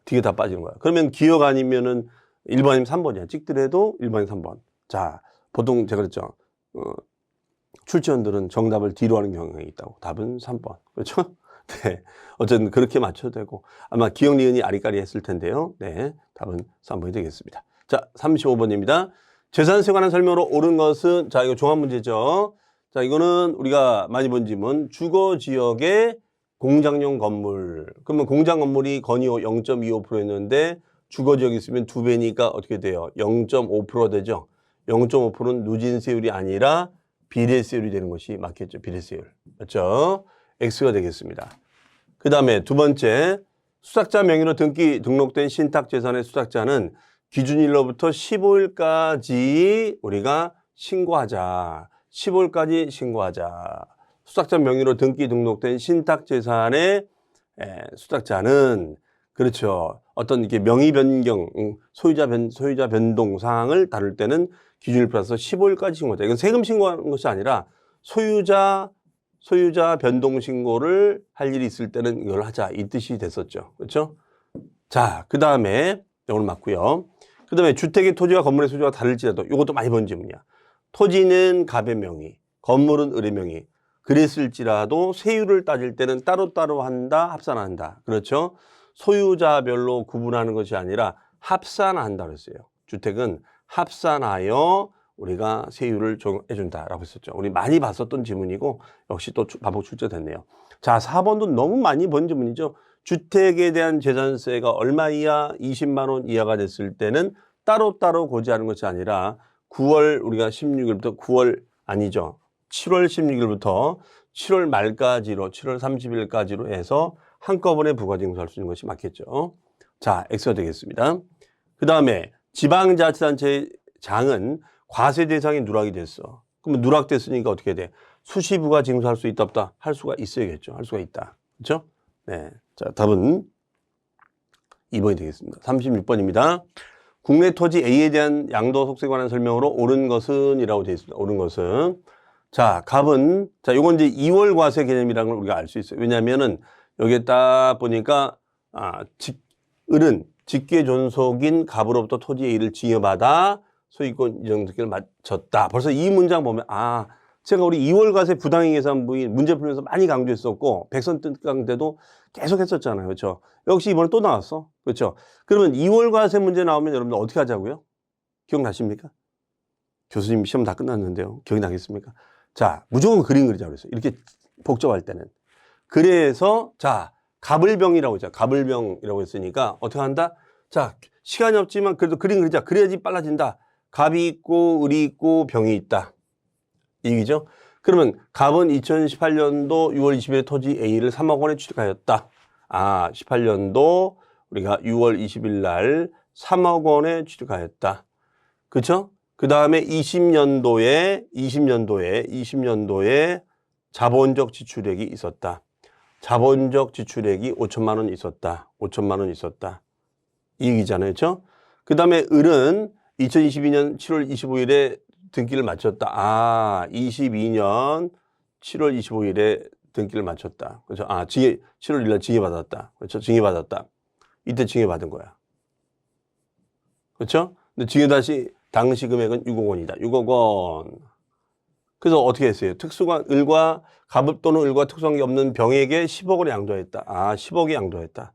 디귿 다 빠지는 거야. 그러면 기억 아니면은 1번 아니면 3번이야. 찍더라도 1번이 3번. 자, 보통 제가 그랬죠. 출제원들은 정답을 뒤로 하는 경향이 있다고. 답은 3번. 그렇죠? 네. 어쨌든 그렇게 맞춰도 되고 아마 기억 니은이 아리까리 했을 텐데요. 네. 답은 3번이 되겠습니다. 자, 35번입니다. 재산세 관한 설명으로 옳은 것은, 자, 이거 종합 문제죠. 자, 이거는 우리가 많이 본 질문. 주거 지역의 공장용 건물. 그러면 공장 건물이 건의호 0.25%였는데 주거지역이 있으면 2배니까 어떻게 돼요? 0.5% 되죠. 0.5%는 누진세율이 아니라 비례세율이 되는 것이 맞겠죠. 비례세율. 맞죠? X가 되겠습니다. 그 다음에 두 번째, 수탁자 명의로 등록된 신탁재산의 수탁자는 기준일로부터 15일까지 우리가 신고하자. 15일까지 신고하자. 수탁자 명의로 등록된 신탁재산의 수탁자는 그렇죠. 어떤 이렇게 명의 변경, 소유자 변동 사항을 다룰 때는 기준일 플러스 15일까지 신고하자. 이건 세금 신고하는 것이 아니라 소유자 변동 신고를 할 일이 있을 때는 이걸 하자. 이 뜻이 됐었죠. 그렇죠? 자, 그 다음에 이걸 맞고요. 그 다음에 주택의 토지와 건물의 소유가 다를지라도 이것도 많이 본 질문이야. 토지는 갑의 명의, 건물은 을의 명의. 그랬을지라도 세율을 따질 때는 따로따로 한다, 합산한다. 그렇죠? 소유자별로 구분하는 것이 아니라 합산한다 그랬어요. 주택은 합산하여 우리가 세율을 적용해준다라고 했었죠. 우리 많이 봤었던 지문이고 역시 또 반복 출제됐네요. 자, 4번도 너무 많이 본 지문이죠. 주택에 대한 재산세가 얼마 이하? 20만 원 이하가 됐을 때는 따로따로 고지하는 것이 아니라 9월 우리가 16일부터 9월 아니죠. 7월 16일부터 7월 말까지로 7월 30일까지로 해서 한꺼번에 부가징수할 수 있는 것이 맞겠죠. 자, X가 되겠습니다. 그 다음에 지방자치단체장은 과세 대상이 누락이 됐어. 그러면 누락됐으니까 어떻게 돼? 수시 부가징수할 수 있다 없다? 할 수가 있어야겠죠. 할 수가 있다. 그렇죠? 네. 자, 답은 2번이 되겠습니다. 36번입니다. 국내 토지 A에 대한 양도 속세에 관한 설명으로 옳은 것은 이라고 되어 있습니다. 옳은 것은. 자, 갑은, 자, 요건 이제 2월 과세 개념이라는 걸 우리가 알 수 있어요. 왜냐면은 여기에 딱 보니까, 을은 직계 존속인 갑으로부터 토지 A를 증여받아 소유권 이정득기를 마쳤다. 벌써 이 문장 보면, 제가 우리 2월 과세 부당행 계산 부인 문제 풀면서 많이 강조했었고, 백선 특강 때도 계속 했었잖아요. 그렇죠? 역시 이번에 또 나왔어. 그렇죠? 그러면 2월 과세 문제 나오면 여러분들 어떻게 하자고요? 기억나십니까? 교수님 시험 다 끝났는데요. 기억이 나겠습니까? 자, 무조건 그림 그리자고 그랬어요. 이렇게 복잡할 때는. 그래서, 자, 갑을병이라고 했죠. 갑을병이라고 했으니까 어떻게 한다? 자, 시간이 없지만 그래도 그림 그리자. 그래야지 빨라진다. 갑이 있고, 을이 있고, 병이 있다. 이 얘기죠. 그러면 갑은 2018년도 6월 20일에 토지 A를 3억 원에 취득하였다. 18년도 우리가 6월 20일 날 3억 원에 취득하였다. 그렇죠? 그 다음에 20년도에 자본적 지출액이 있었다. 자본적 지출액이 5천만 원 있었다. 5천만 원 있었다. 이 얘기잖아요. 그렇죠? 그 다음에 을은 2022년 7월 25일에 등기를 마쳤다. 22년 7월 25일에 등기를 마쳤다. 그렇죠? 7월 1일 징계받았다. 그렇죠? 징계받았다. 이때 징계받은 거야. 그렇죠? 근데 당시 금액은 6억 원이다. 6억 원. 그래서 어떻게 했어요? 갑 또는 을과 특수관계 없는 병에게 10억 원을 양도했다. 10억이 양도했다.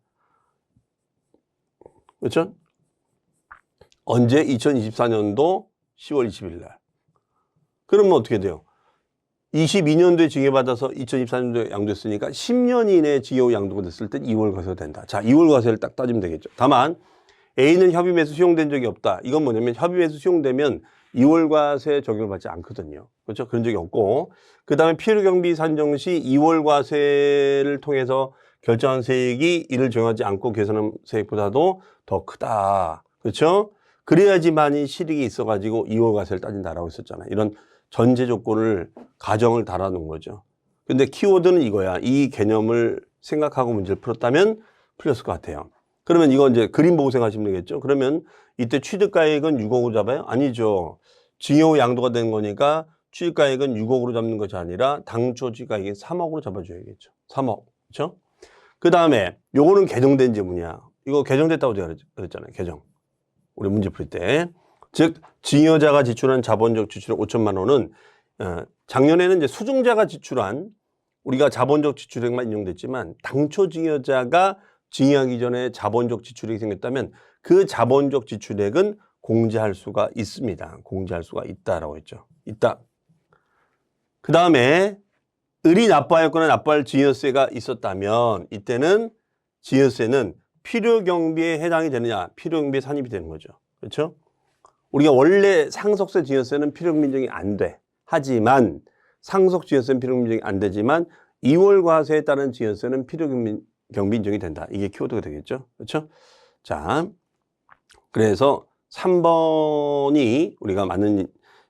그렇죠? 언제? 2024년도 10월 20일 날. 그러면 어떻게 돼요? 22년도에 징계받아서 2024년도에 양도했으니까 10년 이내에 징계 후 양도가 됐을 때 2월 과세가 된다. 자, 2월 과세를 딱 따지면 되겠죠. 다만 A는 협의매수 수용된 적이 없다. 이건 뭐냐면 협의매수 수용되면 2월 과세 적용을 받지 않거든요. 그렇죠? 그런 적이 없고, 그 다음에 필요경비 산정 시 2월 과세를 통해서 결정한 세액이 이를 적용하지 않고 계산한 세액보다도 더 크다. 그렇죠? 그래야지만이 실익이 있어가지고 2월 과세를 따진다라고 했었잖아요. 이런 전제 조건을 가정을 달아놓은 거죠. 근데 키워드는 이거야. 이 개념을 생각하고 문제를 풀었다면 풀렸을 것 같아요. 그러면 이거 이제 그림 보고 생각하시면 되겠죠. 그러면 이때 취득가액은 6억으로 잡아요? 아니죠. 징계 후 양도가 된 거니까 취득가액은 6억으로 잡는 것이 아니라 당초 취득가액은 3억으로 잡아줘야겠죠. 3억. 그렇죠? 그 다음에 요거는 개정된 지문이야. 이거 개정됐다고 제가 그랬잖아요. 개정. 우리 문제 풀 때. 즉 증여자가 지출한 자본적 지출액 5천만 원은 작년에는 이제 수증자가 지출한 우리가 자본적 지출액만 인용됐지만 당초 증여자가 증여하기 전에 자본적 지출액이 생겼다면 그 자본적 지출액은 공제할 수가 있습니다. 공제할 수가 있다라고 했죠. 있다. 그 다음에 을이 납부하였거나 납부할 증여세가 있었다면 이때는 증여세는 필요경비에 해당이 되느냐? 필요경비에 산입이 되는 거죠. 그렇죠? 우리가 원래 상속세 증여세는 필요경비 인정이 안 돼. 하지만 상속 증여세는 필요경비 인정이 안 되지만 2월 과세에 따른 증여세는 필요경비 인정이 된다. 이게 키워드가 되겠죠. 그렇죠? 자, 그래서 3번이 우리가 맞는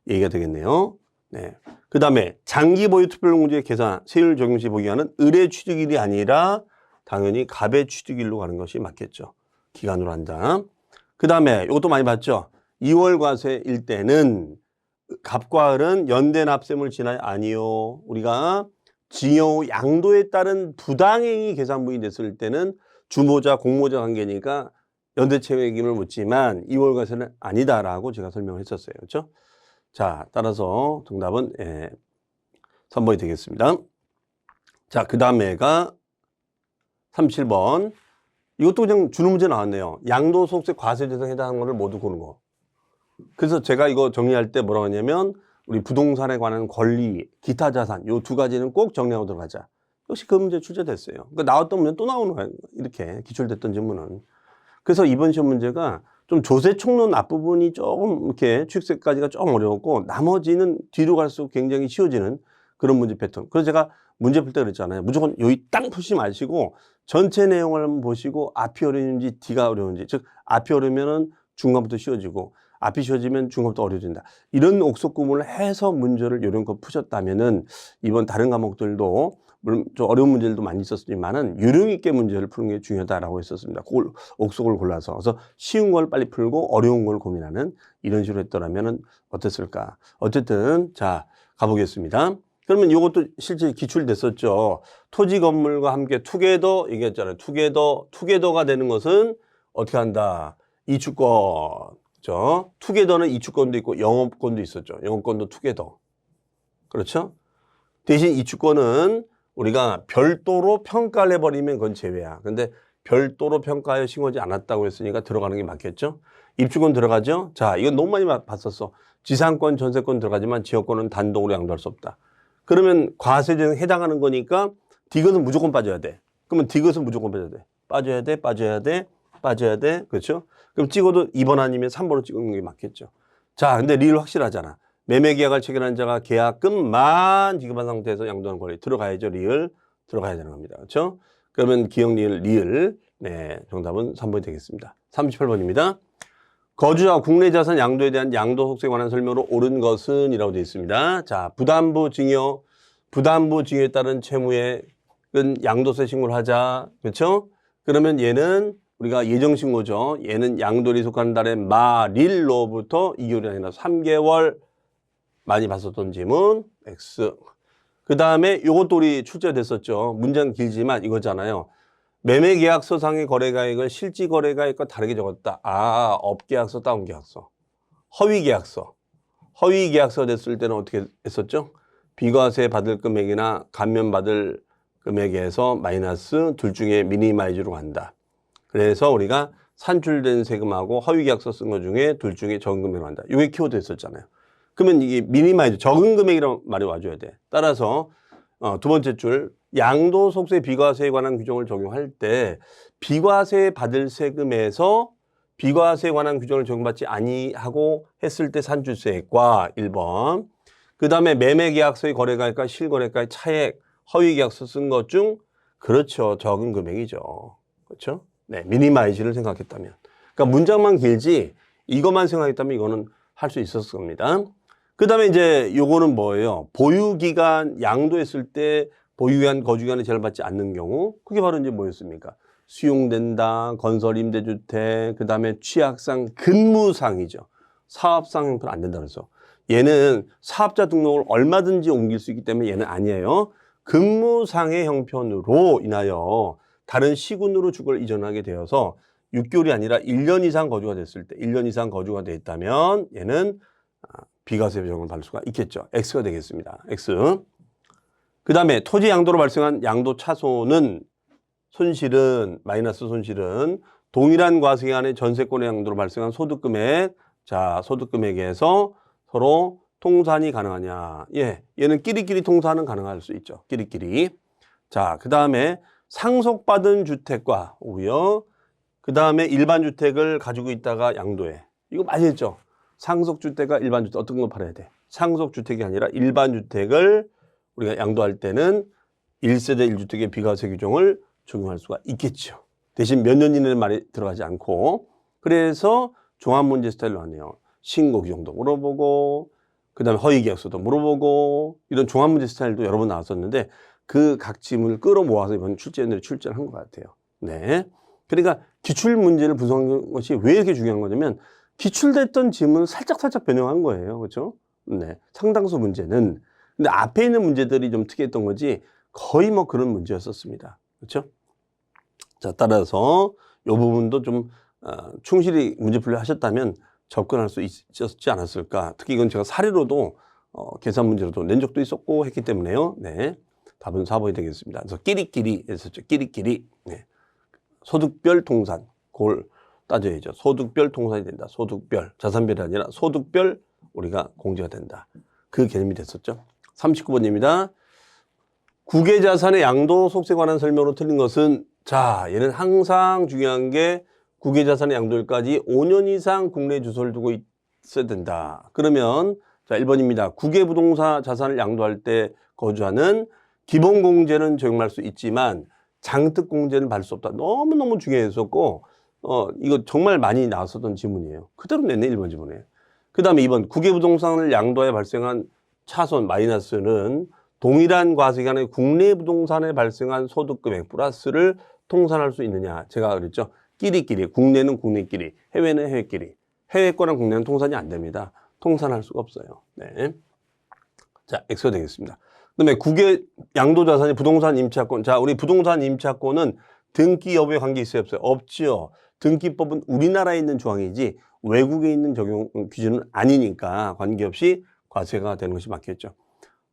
얘기가 되겠네요. 네. 그 다음에 장기 보유 투표용지의 계산, 세율 적용 시 보기하는 을의 취득일이 아니라 당연히 갑의 취득일로 가는 것이 맞겠죠. 기간으로 한다. 그 다음에 이것도 많이 봤죠. 2월 과세일 때는 갑과 을은 연대 납세물 지나요? 아니요. 우리가 증여 양도에 따른 부당행위 계산분이 됐을 때는 주모자 공모자 관계니까 연대 책임을 묻지만 2월 과세는 아니다라고 제가 설명을 했었어요. 그렇죠? 자, 따라서 정답은 3번이 되겠습니다. 자, 그 다음에가 37번. 이것도 그냥 주는 문제 나왔네요. 양도소득세 과세대상에 해당하는 거를 모두 고른 거. 그래서 제가 이거 정리할 때 뭐라고 하냐면 우리 부동산에 관한 권리, 기타 자산 요 두 가지는 꼭 정리하고 들어가자. 역시 그 문제 출제됐어요. 그러니까 나왔던 문제 또 나오는 거예요. 이렇게 기출됐던 질문은. 그래서 이번 시험 문제가 좀 조세 총론 앞부분이 조금 이렇게 추측세까지가 조금 어려웠고 나머지는 뒤로 갈수록 굉장히 쉬워지는 그런 문제 패턴. 그래서 제가 문제 풀 때 그랬잖아요. 무조건 여기 땅 푸시 마시고 전체 내용을 한번 보시고 앞이 어려운지 뒤가 어려운지, 즉 앞이 어려우면은 중간부터 쉬워지고 앞이 쉬워지면 중간부터 어려워진다. 이런 옥석 구분을 해서 문제를 요령껏 푸셨다면은 이번 다른 과목들도 물론 좀 어려운 문제들도 많이 있었지만은 요령 있게 문제를 푸는 게 중요하다라고 했었습니다. 옥석을 골라서. 그래서 쉬운 걸 빨리 풀고 어려운 걸 고민하는 이런 식으로 했더라면은 어땠을까? 어쨌든 자, 가보겠습니다. 그러면 이것도 실제 기출됐었죠. 토지 건물과 함께 투게더 얘기했잖아요. 투게더가 되는 것은 어떻게 한다? 이주권. 그렇죠? 투게더는 이주권도 있고 영업권도 있었죠. 영업권도 투게더. 그렇죠? 대신 이주권은 우리가 별도로 평가를 해버리면 그건 제외야. 근데 별도로 평가하여 싱거지 않았다고 했으니까 들어가는 게 맞겠죠? 입주권 들어가죠? 자, 이건 너무 많이 봤었어. 지상권, 전세권 들어가지만 지역권은 단독으로 양도할 수 없다. 그러면 과세제에 해당하는 거니까 디귿은 무조건 빠져야 돼. 그러면 디귿은 무조건 빠져야 돼. 그렇죠? 그럼 찍어도 2번 아니면 3번으로 찍는 게 맞겠죠. 자, 근데 리을 확실하잖아. 매매계약을 체결한 자가 계약금만 지급한 상태에서 양도하는 권리 들어가야죠. 리을 들어가야 되는 겁니다. 그렇죠? 그러면 기억 리을 네, 정답은 3번이 되겠습니다. 38번입니다. 거주자 국내 자산 양도에 대한 양도소득세에 관한 설명으로 옳은 것은 이라고 되어 있습니다. 자, 부담부 증여에 따른 채무에 양도세 신고를 하자. 그렇죠? 그러면 얘는 우리가 예정신고죠. 얘는 양도일이 속하는 달의 말일로부터 2개월이 아니라 3개월. 많이 봤었던 질문 X. 그 다음에 요것도 우리 출제됐었죠. 문장 길지만 이거잖아요. 매매계약서상의 거래가액을 실지거래가액과 다르게 적었다. 아, 업계약서, 다운계약서. 허위계약서 됐을 때는 어떻게 했었죠? 비과세 받을 금액이나 감면받을 금액에서 마이너스 둘 중에 미니마이즈로 간다. 그래서 우리가 산출된 세금하고 허위계약서 쓴 것 중에 둘 중에 적은 금액으로 간다. 이게 키워드 했었잖아요. 그러면 이게 미니마이즈, 적은 금액이라는 말이 와줘야 돼. 따라서 두 번째 줄, 양도소득세 비과세에 관한 규정을 적용할 때 비과세 받을 세금에서 비과세에 관한 규정을 적용받지 아니하고 했을 때 산출세액과 1번. 그 다음에 매매계약서의 거래가액과 실거래가의 차액, 허위계약서 쓴 것 중 그렇죠. 적은 금액이죠. 그렇죠? 네, 미니마이즈를 생각했다면. 그러니까 문장만 길지 이것만 생각했다면 이거는 할 수 있었을 겁니다. 그 다음에 이제 요거는 뭐예요? 보유기간 양도했을 때 보유기간, 거주기간에 제한을 받지 않는 경우 그게 바로 이제 뭐였습니까? 수용된다, 건설 임대주택, 그 다음에 취약상, 근무상이죠. 사업상 형태는 안 된다 그래서 얘는 사업자 등록을 얼마든지 옮길 수 있기 때문에 얘는 아니에요. 근무상의 형편으로 인하여 다른 시군으로 주거를 이전하게 되어서 6개월이 아니라 1년 이상 거주가 됐을 때 1년 이상 거주가 됐다면 얘는 비과세 적용을 받을 수가 있겠죠. X가 되겠습니다. X. 그 다음에 토지 양도로 발생한 양도 차손은 손실은 마이너스 손실은 동일한 과세기간의 전세권의 양도로 발생한 소득금액, 자 소득금액에서 서로 통산이 가능하냐? 예, 얘는 끼리끼리 통산은 가능할 수 있죠. 끼리끼리. 자, 그 다음에 상속받은 주택과 오고요. 그 다음에 일반 주택을 가지고 있다가 양도해. 이거 많이 했죠. 상속주택과 일반 주택 어떤 거 팔아야 돼? 상속주택이 아니라 일반 주택을 우리가 양도할 때는 1세대 1주택의 비과세 규정을 적용할 수가 있겠죠. 대신 몇 년 이내는 말이 들어가지 않고, 그래서 종합문제 스타일로 하네요. 신고 규정도 물어보고, 그 다음에 허위계약서도 물어보고, 이런 종합문제 스타일도 여러 번 나왔었는데 그 각 지문을 끌어모아서 이번 출제위원들이 출제를 한 것 같아요. 네. 그러니까 기출문제를 분석하는 것이 왜 이렇게 중요한 거냐면 기출됐던 지문을 살짝 변형한 거예요. 그렇죠? 네. 상당수 문제는. 근데 앞에 있는 문제들이 좀 특이했던 거지 거의 뭐 그런 문제였었습니다. 그렇죠? 자, 따라서 이 부분도 좀 충실히 문제풀이를 하셨다면 접근할 수 있었지 않았을까. 특히 이건 제가 사례로도 계산 문제로도 낸 적도 있었고 했기 때문에요. 네. 답은 4번이 되겠습니다. 그래서 끼리끼리 했었죠. 끼리끼리. 네. 소득별 통산. 그걸 따져야죠. 소득별 통산이 된다. 소득별. 자산별이 아니라 소득별 우리가 공제가 된다. 그 개념이 됐었죠. 39번입니다. 국외자산의 양도 속세에 관한 설명으로 틀린 것은, 자, 얘는 항상 중요한 게 국외자산의 양도일까지 5년 이상 국내 주소를 두고 있어야 된다. 그러면 자, 1번입니다. 국외부동산 자산을 양도할 때 거주하는 기본공제는 적용할 수 있지만 장특공제는 받을 수 없다. 너무너무 중요했었고 이거 정말 많이 나왔었던 지문이에요. 그대로 냈네. 1번 지문에. 그 다음에 2번 국외부동산을 양도하여 발생한 차손 마이너스는 동일한 과세기간에 국내 부동산에 발생한 소득금액 플러스를 통산할 수 있느냐. 제가 그랬죠. 끼리끼리. 국내는 국내끼리, 해외는 해외끼리. 해외 거랑 국내는 통산이 안 됩니다. 통산할 수가 없어요. 네. 자, X가 되겠습니다. 그 다음에 국외 양도자산이 부동산 임차권. 자, 우리 부동산 임차권은 등기 여부에 관계 있어요, 없어요? 없죠. 등기법은 우리나라에 있는 조항이지 외국에 있는 적용 기준은 아니니까 관계없이 과세가 되는 것이 맞겠죠.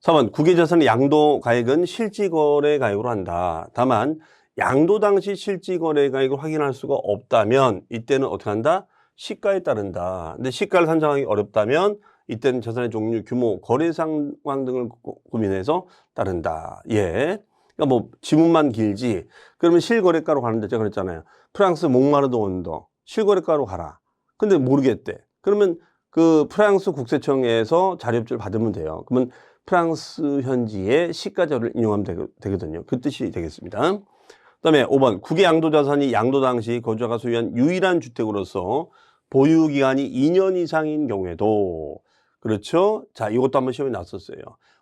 4번 국외자산의 양도 가액은 실지거래 가액으로 한다. 다만 양도 당시 실지거래 가액을 확인할 수가 없다면 이때는 어떻게 한다? 시가에 따른다. 근데 시가를 산정하기 어렵다면 이때는 자산의 종류, 규모, 거래 상황 등을 고민해서 따른다. 예. 그러니까 뭐 지문만 길지. 그러면 실거래가로 가는데 제가 그랬잖아요. 프랑스 몽마르드 언더 실거래가로 가라. 근데 모르겠대. 그러면 그 프랑스 국세청에서 자료협조를 받으면 돼요. 그러면 프랑스 현지의 시가자료를 인용하면 되거든요. 그 뜻이 되겠습니다. 그다음에 5번 국외 양도자산이 양도 당시 거주자가 소유한 유일한 주택으로서 보유기간이 2년 이상인 경우에도 그렇죠. 자, 이것도 한번 시험에 나왔었어요.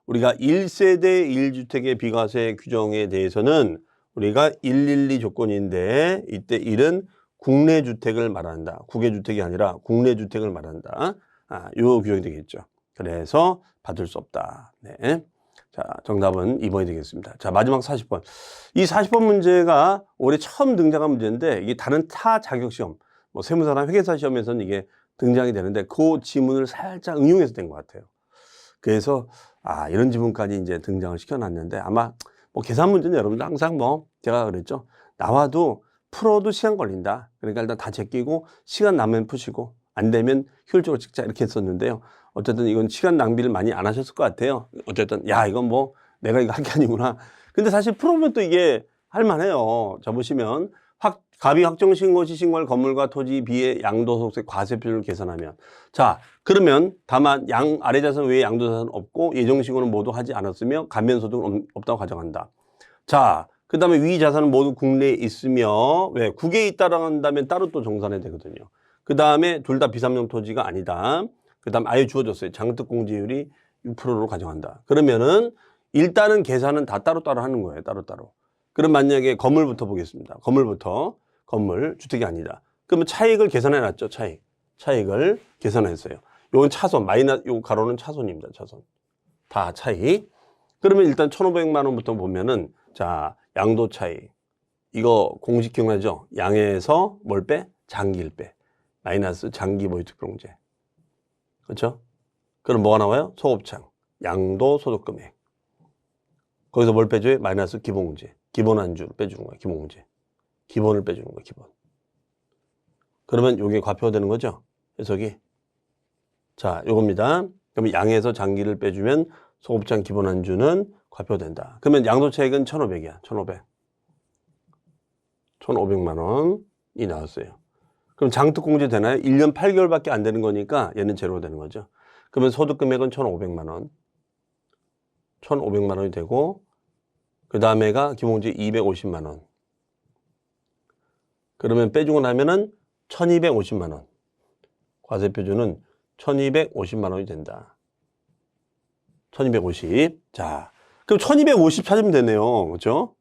우리가 1세대 1주택의 비과세 규정에 대해서는 우리가 112 조건인데 이때 1은 국내 주택을 말한다. 국외 주택이 아니라 국내 주택을 말한다. 요 규정이 되겠죠. 그래서 받을 수 없다. 네. 자, 정답은 2번이 되겠습니다. 자, 마지막 40번. 이 40번 문제가 올해 처음 등장한 문제인데 이게 다른 타 자격 시험, 뭐 세무사나 회계사 시험에서는 이게 등장이 되는데 그 지문을 살짝 응용해서 된 것 같아요. 그래서 이런 지문까지 이제 등장을 시켜놨는데 아마 뭐 계산 문제는 여러분들 항상 뭐 제가 그랬죠. 나와도 풀어도 시간 걸린다. 그러니까 일단 다 제끼고 시간 나면 푸시고 안 되면 효율적으로 찍자 이렇게 했었는데요. 어쨌든 이건 시간 낭비를 많이 안 하셨을 것 같아요. 어쨌든 야 이건 뭐 내가 이거 할 게 아니구나. 근데 사실 풀어보면 또 이게 할만해요. 자 보시면 갑이 확정신고 시 신고할 건물과 토지 비의 양도소득세 과세표를 계산하면 자 그러면 다만 아래 자산 외에 양도자산은 없고 예정신고는 모두 하지 않았으며 감면소득은 없다고 가정한다. 자 그 다음에 위 자산은 모두 국내에 있으며 왜 국외에 있다라고 한다면 따로 또 정산해야 되거든요. 그 다음에 둘 다 비삼용 토지가 아니다. 그 다음 아예 주어졌어요. 장특공제율이 6%로 가정한다. 그러면은 일단은 계산은 다 따로따로 하는 거예요. 따로따로. 그럼 만약에 건물부터 보겠습니다. 건물, 주택이 아니다. 그러면 차익을 계산해 놨죠. 차익을 계산했어요. 요건 차손, 요 가로는 차손입니다. 차손. 다 차익. 그러면 일단 1,500만 원부터 보면은 자, 양도 차익. 이거 공식 기억나죠? 양에서 뭘 빼? 장기를 빼. 마이너스 장기 모의특공제. 그렇죠? 그럼 뭐가 나와요? 소급창, 양도 소득금액. 거기서 뭘 빼줘요? 마이너스 기본공제. 기본 안주를 빼주는 거야. 기본공제. 기본을 빼주는 거야. 기본. 그러면 요게 과표가 되는 거죠? 해석이. 자, 요겁니다. 그러면 양에서 장기를 빼주면 소곱창 기본 안주는 과표된다. 그러면 양도차익은 1,500이야. 1,500. 1,500만 원이 나왔어요. 그럼 장특공제 되나요? 1년 8개월밖에 안 되는 거니까 얘는 제로 되는 거죠. 그러면 소득금액은 1,500만 원. 1,500만 원이 되고 그 다음에가 기본공제 250만 원. 그러면 빼주고 나면은 1,250만 원. 과세표준은 1,250만 원이 된다. 1,250. 자, 그럼 1,250 찾으면 되네요. 그렇죠?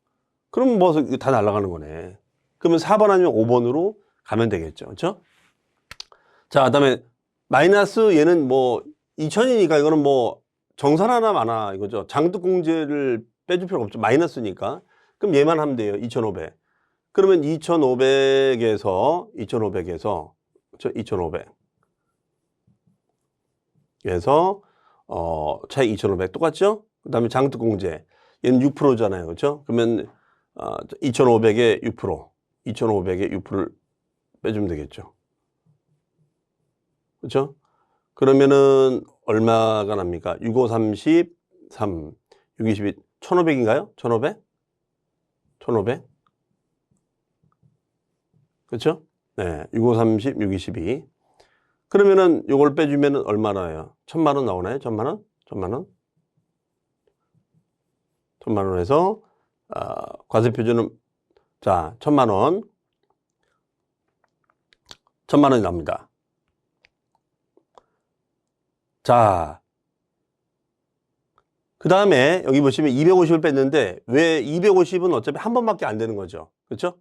그럼 뭐 다 날아가는 거네. 그러면 4번 아니면 5번으로 가면 되겠죠. 그렇죠? 자, 그다음에 마이너스 얘는 뭐 2,000이니까 이거는 뭐 정산하나 마나 이거죠. 장득공제를 빼줄 필요가 없죠. 마이너스니까. 그럼 얘만 하면 돼요. 2,500. 그러면 2,500에서 2,500에서 차익 2,500 똑같죠? 그다음에 장특공제 얘는 6%잖아요. 그렇죠? 그러면 2,500에 6%, 2,500에 6%를 빼주면 되겠죠. 그렇죠? 그러면은 얼마가 납니까? 6, 5, 33, 6, 22, 1,500인가요? 1,500? 1,500? 그렇죠? 네, 6, 5, 30, 6, 22. 그러면은 요걸 빼주면은 얼마 나와요? 1,000만 원 나오나요? 1,000만 원? 1,000만 원? 1,000만 원에서 과세표준은 자 1,000만 원, 1,000만 원이 납니다. 자, 그 다음에 여기 보시면 250을 뺐는데 왜 250은 어차피 한 번밖에 안 되는 거죠. 그렇죠?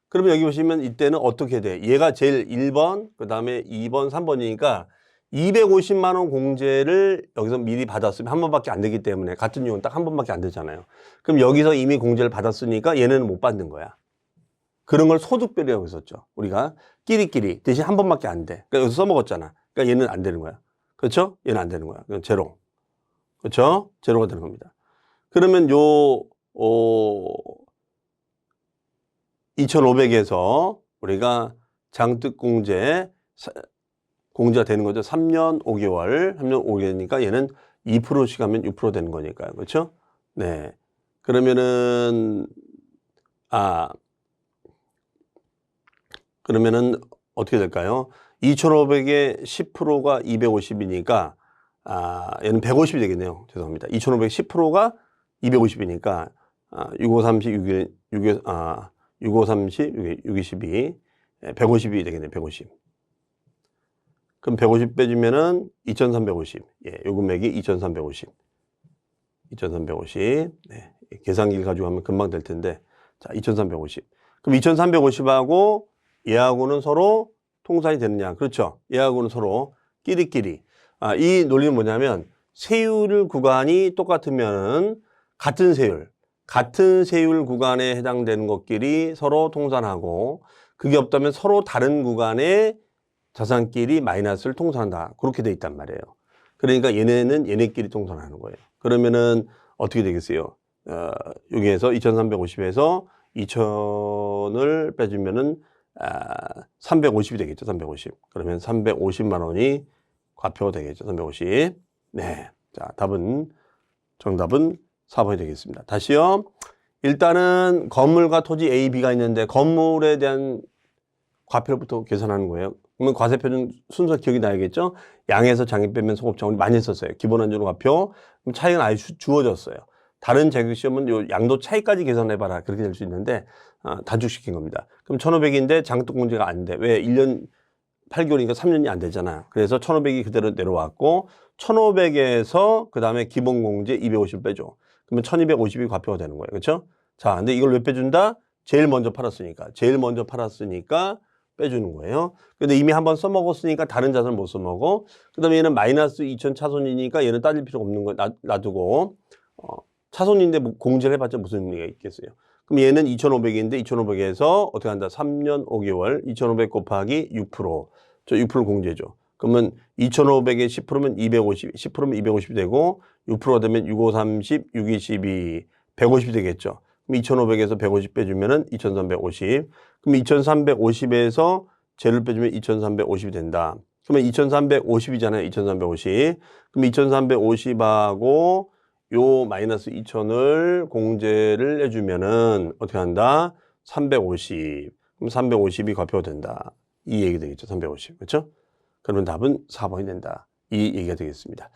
그러면 여기 보시면 이때는 어떻게 돼? 얘가 제일 1번, 그 다음에 2번, 3번이니까 250만 원 공제를 여기서 미리 받았으면 한 번밖에 안 되기 때문에 같은 이유는 딱 한 번밖에 안 되잖아요. 그럼 여기서 이미 공제를 받았으니까 얘는 못 받는 거야. 그런 걸 소득별이라고 했었죠. 우리가 끼리끼리 대신 한 번밖에 안 돼. 그러니까 여기서 써먹었잖아. 그러니까 얘는 안 되는 거야. 그렇죠? 얘는 안 되는 거야. 그냥 제로. 그렇죠? 제로가 되는 겁니다. 그러면 2,500에서 우리가 장특공제 공제가 되는 거죠. 3년 5개월, 3년 5개월이니까 얘는 2%씩 하면 6% 되는 거니까요. 그렇죠? 네. 그러면은 그러면은 어떻게 될까요? 2,500에 10%가 250이니까 얘는 150이 되겠네요. 죄송합니다. 2,500 10%가 250이니까 65, 30, 65, 30, 622, 150이 되겠네요. 150. 그럼 150 빼주면은 2,350. 예, 요 금액이 2,350. 2,350. 네, 계산기를 가지고 하면 금방 될 텐데. 자, 2,350. 그럼 2,350하고 얘하고는 서로 통산이 되느냐? 그렇죠. 얘하고는 서로 끼리끼리. 이 논리는 뭐냐면 세율 구간이 똑같으면은 같은 세율 구간에 해당되는 것끼리 서로 통산하고 그게 없다면 서로 다른 구간의 자산끼리 마이너스를 통산한다. 그렇게 돼 있단 말이에요. 그러니까 얘네는 얘네끼리 통산하는 거예요. 그러면은 어떻게 되겠어요? 여기에서 2,350에서 2,000을 빼주면은 350이 되겠죠. 350. 그러면 350만 원이 과표 되겠죠. 350. 네. 자, 정답은 4번이 되겠습니다. 다시요. 일단은 건물과 토지 A, B가 있는데 건물에 대한 과표부터 계산하는 거예요. 그러면 과세표준 순서 기억이 나야겠죠? 양에서 장이 빼면 소곱창 우리 많이 했었어요. 기본안전으로 과표. 그럼 차이는 아예 주어졌어요. 다른 자격시험은 요 양도 차이까지 계산해봐라. 그렇게 될 수 있는데 단축시킨 겁니다. 그럼 1,500인데 장특공제가 안 돼. 왜? 1년 8개월이니까 3년이 안 되잖아. 그래서 1,500이 그대로 내려왔고 1,500에서 그 다음에 기본공제 250 빼줘. 그러면 1,250이 과표가 되는 거예요. 그렇죠? 자, 근데 이걸 왜 빼준다? 제일 먼저 팔았으니까 빼주는 거예요. 근데 이미 한번 써먹었으니까 다른 자산을 못 써먹어. 그 다음에 얘는 마이너스 2,000 차손이니까 얘는 따질 필요가 없는 거 놔두고 차손인데 뭐 공제를 해봤자 무슨 의미가 있겠어요. 그럼 얘는 2,500인데 2,500에서 어떻게 한다? 3년 5개월 2,500 곱하기 6%. 저 6% 공제죠. 그러면 2,500에 10%면 250, 10%면 250이 되고 6% 되면 65, 30, 622, 150이 되겠죠. 그럼 2,500에서 150 빼주면은 2,350. 그럼 2,350에서 제를 빼주면 2,350이 된다. 그러면 2350이잖아요. 2350. 그럼 2350하고 요 마이너스 2000을 공제를 해주면은 어떻게 한다? 350. 그럼 350이 괄표가 된다. 이 얘기 되겠죠. 350. 그렇죠? 그러면 답은 4번이 된다. 이 얘기가 되겠습니다.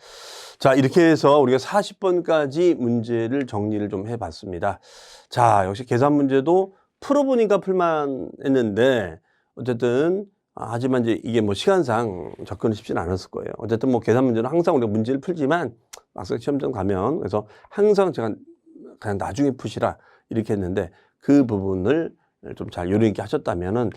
자, 이렇게 해서 우리가 40번까지 문제를 정리를 좀 해봤습니다. 자, 역시 계산 문제도 풀어보니까 풀만했는데 어쨌든 하지만 이제 이게 뭐 시간상 접근이 쉽지는 않았을 거예요. 어쨌든 뭐 계산 문제는 항상 우리가 문제를 풀지만 막상 시험장 가면 그래서 항상 제가 그냥 나중에 푸시라 이렇게 했는데 그 부분을 좀 잘 요령 있게 하셨다면은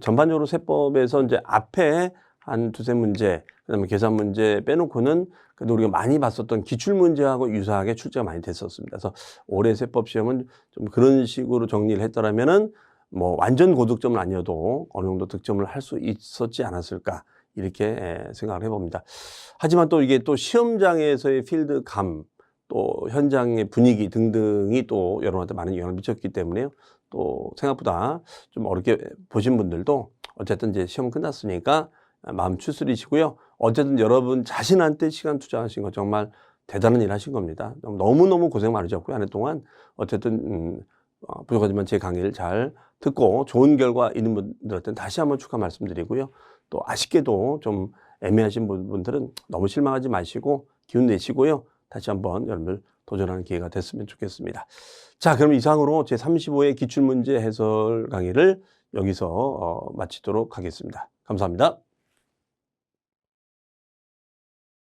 전반적으로 세법에서 이제 앞에 한 두세 문제, 그다음에 계산 문제 빼놓고는 그래도 우리가 많이 봤었던 기출 문제하고 유사하게 출제가 많이 됐었습니다. 그래서 올해 세법 시험은 좀 그런 식으로 정리를 했더라면은 뭐 완전 고득점은 아니어도 어느 정도 득점을 할 수 있었지 않았을까 이렇게 생각을 해봅니다. 하지만 또 이게 또 시험장에서의 필드감, 또 현장의 분위기 등등이 또 여러분한테 많은 영향을 미쳤기 때문에요. 또 생각보다 좀 어렵게 보신 분들도 어쨌든 이제 시험 끝났으니까 마음 추스리시고요. 어쨌든 여러분 자신한테 시간 투자하신 거 정말 대단한 일 하신 겁니다. 너무너무 고생 많으셨고요. 한 해 동안 어쨌든 부족하지만 제 강의를 잘 듣고 좋은 결과 있는 분들한테는 다시 한번 축하 말씀드리고요. 또 아쉽게도 좀 애매하신 분들은 너무 실망하지 마시고 기운 내시고요. 다시 한번 여러분들 도전하는 기회가 됐으면 좋겠습니다. 자, 그럼 이상으로 제 35회 기출문제 해설 강의를 여기서 마치도록 하겠습니다. 감사합니다.